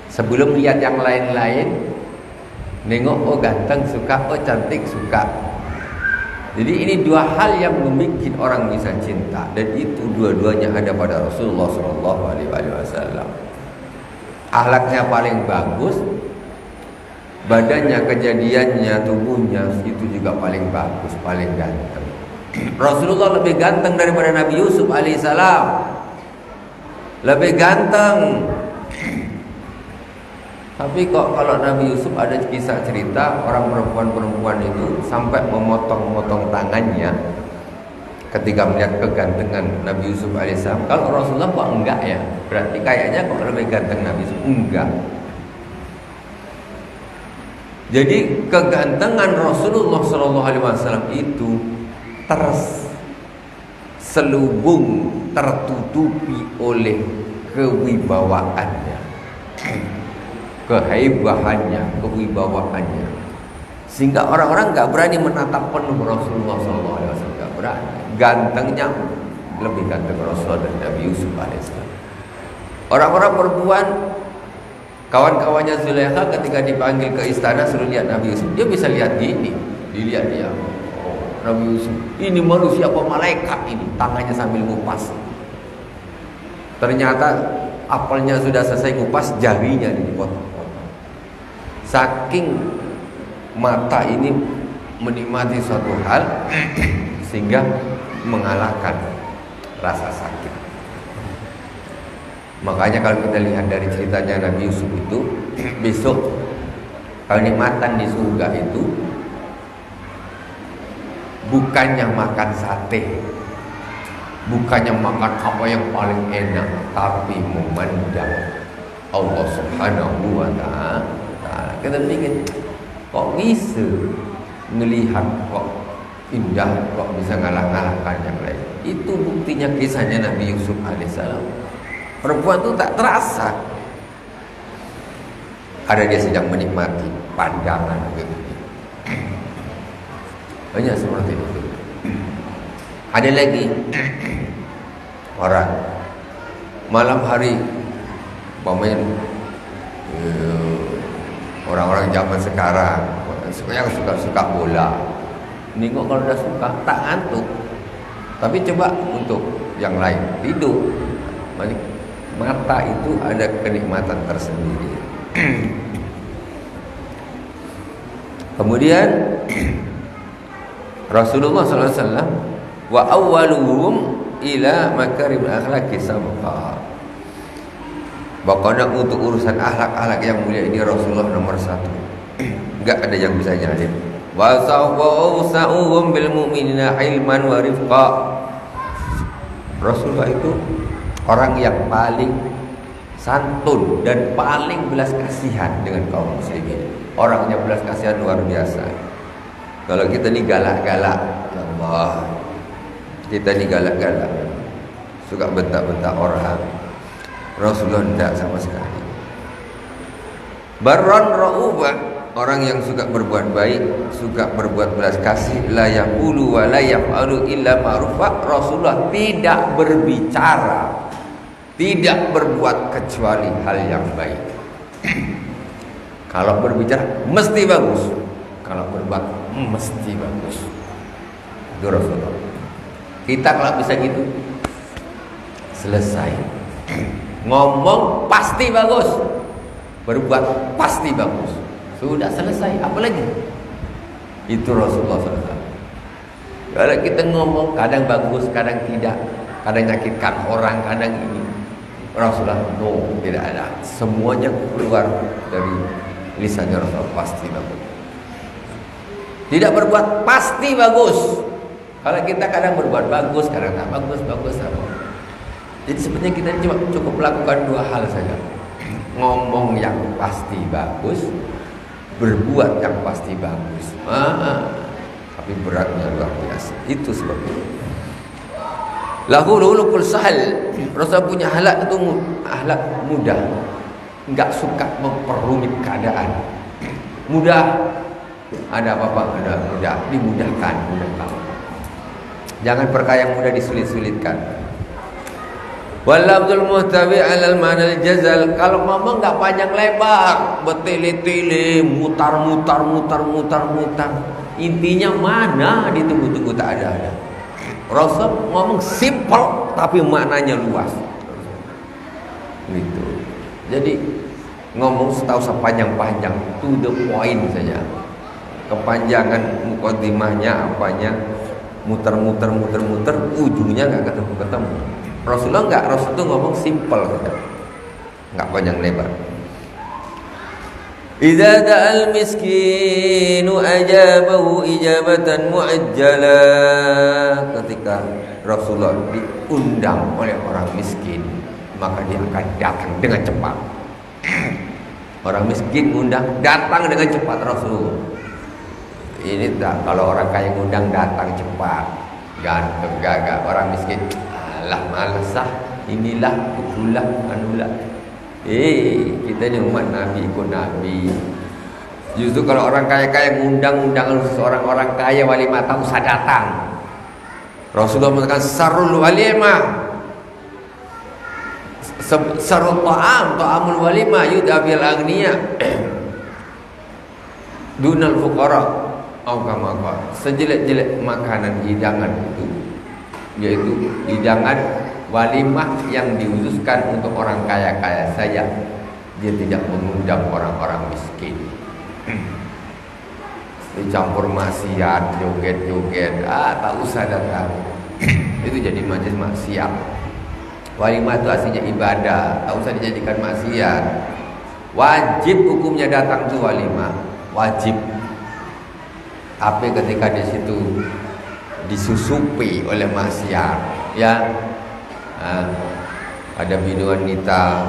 Sebelum lihat yang lain-lain, nengok oh ganteng suka, oh cantik suka. Jadi ini dua hal yang membuat orang bisa cinta, dan itu dua-duanya ada pada Rasulullah SAW. Akhlaknya paling bagus, badannya, kejadiannya, tubuhnya itu juga paling bagus, paling ganteng. Rasulullah lebih ganteng daripada Nabi Yusuf alaihissalam, lebih ganteng. Tapi kok kalau Nabi Yusuf ada kisah cerita orang perempuan-perempuan itu sampai memotong-motong tangannya ketika melihat kegantengan Nabi Yusuf alaihissalam. Kalau Rasulullah kok enggak ya? Berarti kayaknya kok lebih ganteng Nabi Yusuf? Enggak. Jadi kegantengan Rasulullah SAW itu terselubung, tertutupi oleh kewibawaannya, kehaibahannya, kewibawaannya, sehingga orang-orang nggak berani menatap penuh Rasulullah SAW. Nggak berani. Gantengnya lebih ganteng Rasulullah dan Nabi Yusuf alaihissalam. Orang-orang perempuan, kawan-kawannya Zulaikha ketika dipanggil ke istana suruh lihat Nabi Yusuf, dia bisa lihat gini, dilihat dia. Nabi Yusuf, ini manusia apa malaikat ini? Tangannya sambil ngupas. Ternyata apelnya sudah selesai ngupas, jarinya dipotong-potong. Saking mata ini menikmati suatu hal sehingga mengalahkan rasa sakit. Makanya kalau kita lihat dari ceritanya Nabi Yusuf itu, besok kenikmatan di surga itu bukannya makan sate, bukannya makan apa yang paling enak, tapi memandang Allah Subhanahu wa ta'ala. Kita pikir, kok bisa melihat, kok indah, kok bisa ngalah-ngalahkan yang lain. Itu buktinya kisahnya Nabi Yusuf alaihissalam. Perempuan itu tak terasa ada dia sedang menikmati pandangan begitu. Banyak seperti itu. Ada lagi orang malam hari, pemain orang-orang zaman sekarang yang suka bola, ini kok kalau udah suka tak ngantuk. Tapi coba untuk yang lain, tidur, mata itu ada kenikmatan tersendiri. Kemudian Rasulullah SAW wa awwaluhum ila makarim akhlaqi sabqa. Pokoknya untuk urusan akhlak-akhlak yang mulia ini Rasulullah nomor 1. Enggak ada yang bisa nyalip. Wa sa'uhum bil mu'minina ilman wa rifqa. Rasulullah itu orang yang paling santun dan paling belas kasihan dengan kaum muslimin. Orangnya belas kasihan luar biasa. Kalau kita ni galak-galak, ya Allah, kita ni galak-galak, suka bentak-bentak orang. Rasulullah tidak sama sekali. Barran ra'uba, orang yang suka berbuat baik, suka berbuat belas kasih, la yaqulu wa la yaf'alu illa ma'rufa. Rasulullah tidak berbicara, tidak berbuat kecuali hal yang baik. Kalau berbicara mesti bagus, kalau berbuat mesti bagus. Itu Rasulullah. Kita kalau bisa gitu selesai. Ngomong pasti bagus, berbuat pasti bagus. Sudah selesai, apa lagi? Itu Rasulullah SAW. Kalau kita ngomong kadang bagus, kadang tidak, kadang nyakitkan orang, kadang ini, Rasulullah no, tidak ada. Semuanya keluar dari lisannya Rasulullah pasti bagus. Tidak berbuat pasti bagus. Kalau kita kadang berbuat bagus, kadang tak bagus, bagus tak bagus. Jadi sebenarnya kita cuma cukup melakukan dua hal saja. Ngomong yang pasti bagus, berbuat yang pasti bagus. Tapi beratnya luar biasa. Itu sebabnya. Lahul sahal. Rasul punya akhlak itu akhlak mudah. Enggak suka memperumit keadaan. Mudah. Ada apa-apa, ada mudah, dimudahkan, mudahkan. Jangan perkara yang mudah disulit-sulitkan. Walabdul muhtawi alal manal jazal. Kalau ngomong enggak panjang lebar, bertele-tele, mutar-mutar. Intinya mana ditunggu-tunggu tak ada. Rasul ngomong simple tapi maknanya luas. Gitu. Jadi ngomong setahu sepanjang-panjang, to the point saja. Kepanjangan mukadimahnya apanya, muter-muter, ujungnya enggak ketemu. Rasulullah enggak, Rasul itu ngomong simple saja. Enggak panjang lebar. Idza da'al miskinu ajabahu ijabatan muajjalah. Ketika Rasulullah diundang oleh orang miskin, maka dia akan datang dengan cepat. Orang miskin undang, datang dengan cepat Rasul. Ini tak, kalau orang kaya ngundang datang cepat, ganteng gagah. Orang miskin, alah malas inilah, itulah, anulah. Kita ni umat Nabi, ikut Nabi. Justru kalau orang kaya-kaya ngundang seorang orang kaya walimah, tak usah datang. Rasulullah mengatakan sarul walimah, sarul ta'amul walimah yudhabil agniya dunal fuqara. Sejelek-jelek makanan hidangan itu, yaitu hidangan walimah yang dihususkan untuk orang kaya-kaya saja. Dia tidak mengundang orang-orang miskin. Dicampur maksiat, joget-joget, tak usah datang. Itu jadi majlis maksiat. Walimah itu aslinya ibadah, tak usah dijadikan maksiat. Wajib hukumnya datang tu walimah, wajib. Tapi ketika di situ disusupi oleh maksiat, ya, ada bini wanita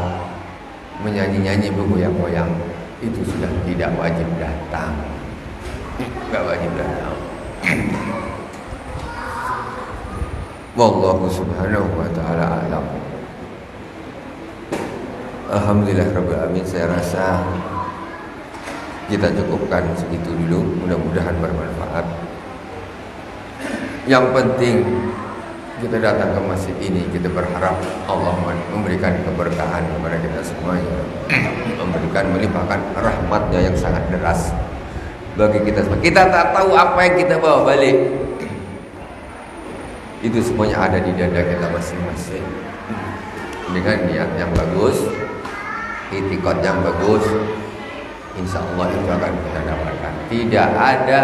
menyanyi-nyanyi bergoyang-goyang, itu sudah tidak wajib datang. Tidak wajib datang. Wallahu subhanahu wa ta'ala alam. Alhamdulillah rabbil alamin. Saya rasa kita cukupkan segitu dulu. Mudah-mudahan bermanfaat. Yang penting kita datang ke masjid ini, kita berharap Allah memberikan keberkahan kepada kita semuanya, memberikan, melimpahkan rahmatnya yang sangat deras bagi kita semua. Kita tak tahu apa yang kita bawa balik. Itu semuanya ada di dada kita masing-masing. Dengan niat yang bagus, itikad yang bagus, insya Allah itu akan kita dapatkan. Tidak ada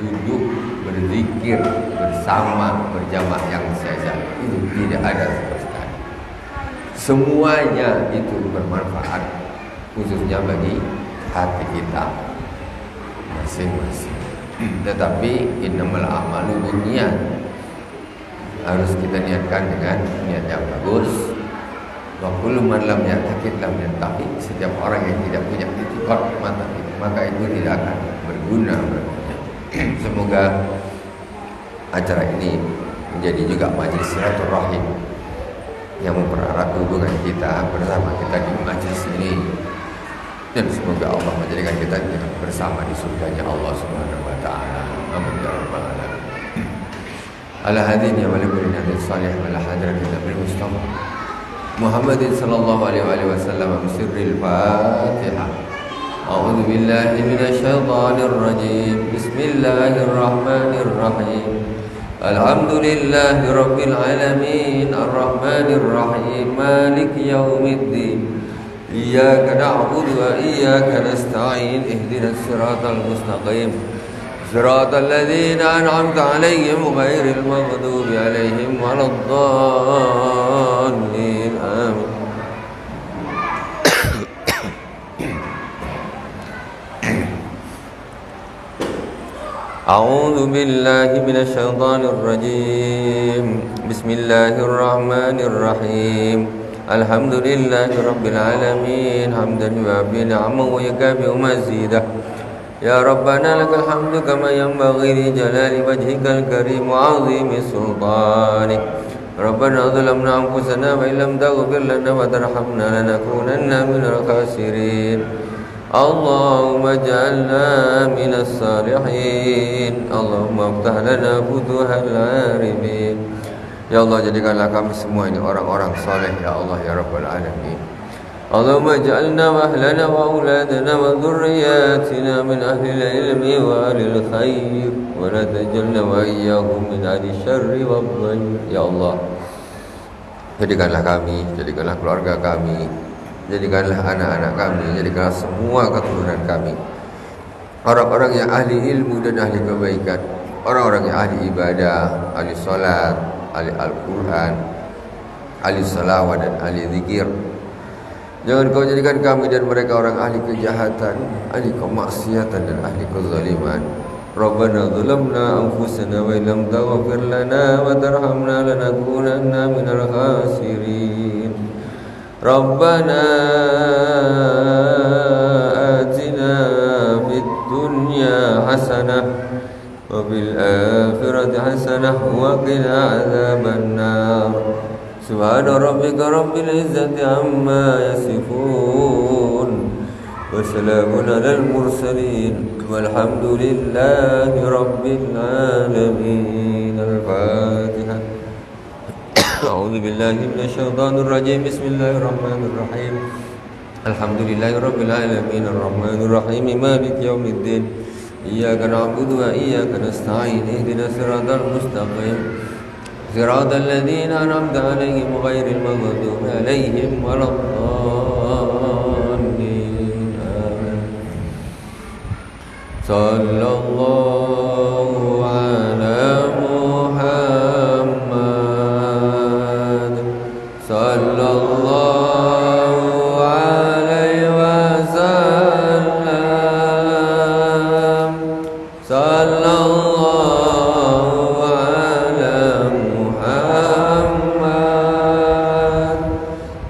duduk berzikir bersama berjamaah yang sia-sia, itu tidak ada sama sekali. Semuanya itu bermanfaat, khususnya bagi hati kita masing-masing. Tetapi innamal a'malu binniyat, harus kita niatkan dengan niat yang bagus, Wa kullu man lam ya'taqid lam yantafi. Setiap orang yang tidak punya i'tiqad maka itu tidak akan berguna. Semoga acara ini menjadi juga majelis silaturahim yang mempererat hubungan kita bersama kita di majelis ini, dan semoga Allah menjadikan kita bersama di surganya Allah Subhanahu wa taala. Amin ya rabbal alamin. Ala hadin ya walikullin nabi salih ala hadratin nabi Mustafa Muhammadin sallallahu alaihi wasallam sirril Fatihah. A'udzu billahi minasy syaithanir rajim. Bismillahirrahmanirrahim. Alhamdulillahi rabbil alamin arrahmanir rahim maliki yaumiddin. Iyyaka na'budu wa iyyaka nasta'in ihdinas siratal mustaqim siratal ladzina an'amta 'alaihim ghairil maghdubi 'alaihim waladdallin. Amin. A'udzu billahi minasy syaithanir rajim. Bismillahirrahmanirrahim. Alhamdulillahi rabbil alamin hamdan yuwaffi ni'amahu wa yukafi'u mazidah. Ya Rabbana lakal hamdu kama yanbaghi li jalali wajhikal karim wa 'azimi sultanik. Rabbana zalamna anfusana wa illam taghfir lana wa tarhamna lanakunanna minal khasirin. Allahumma ja'alna minas salihin. Allahumma aftah lana futuhal arifin. Ya Allah, jadikanlah kami semua ini orang-orang saleh ya Allah ya Rabbal alamin. Allahumma ja'alna wa ahlana wa auladana wa dhurriyyatina min ahlil ilmi wa ahlil khair wa la tajalna wa iyyahum min ahli syarri wa dhayr. Ya Allah, jadikanlah kami, jadikanlah keluarga kami, jadikanlah anak-anak kami, jadikanlah semua keturunan kami orang-orang yang ahli ilmu dan ahli kebaikan, orang-orang yang ahli ibadah, ahli salat, ahli Al-Quran, ahli salawat dan ahli zikir. Jangan kau jadikan kami dan mereka orang ahli kejahatan, ahli kemaksiatan dan ahli kezaliman. Rabbana zalamna anfusana wa illam taghfir lana wa tarhamna lanakunanna minal khasirin. Rabbana atina fid dunya hasanah wa fil akhirati hasanah wa qina adzaban nar. Subhana rabbika rabbil izzati amma yasifun wa salamun alal mursalin walhamdulillahi rabbil alamin. Al-Fatihah. A'udzu billahi minasy syaithanir rajim. Bismillahirrahmanirrahim. Alhamdulillahi rabbil alamin arrahmanir rahim maliki yaumiddin. Iyyaka na'budu wa iyyaka nasta'in ihdinas siratal mustaqim siratal ladzina an'amta 'alaihim ghairil maghdubi 'alaihim waladdallin. Amin. Sallallahu ala Muhammad sallallahu alaihi wasallam. Sallallahu ala Muhammad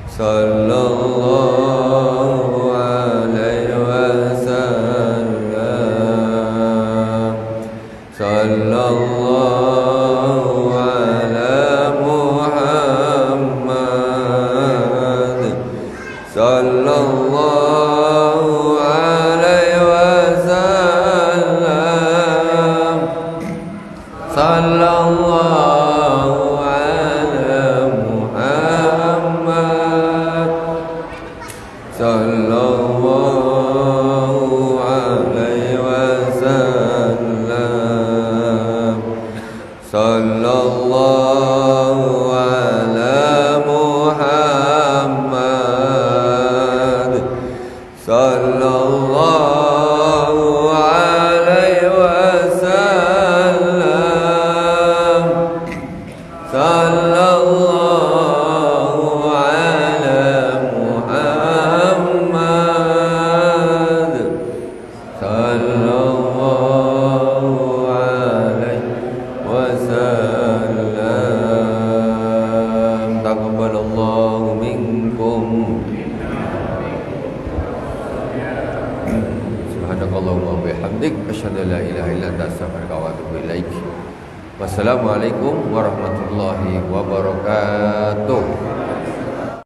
sallallahu alaihi wasallam. Sallallahu ala Muhammad sallallahu alaihi wasallam. Sallallahu ala Muhammad sallallahu alaihi wasallam. Sallallahu ala Muhammad sallallahu alaihi wasallam. Sallallahu ala Muhammad sallallahu alaihi wasallam. Subhanakallahumma wa bihamdik asyhadu an la ilaha illa anta astaghfiruka wa atubu ilaik. Wassalamualaikum warahmatullahi wabarakatuh.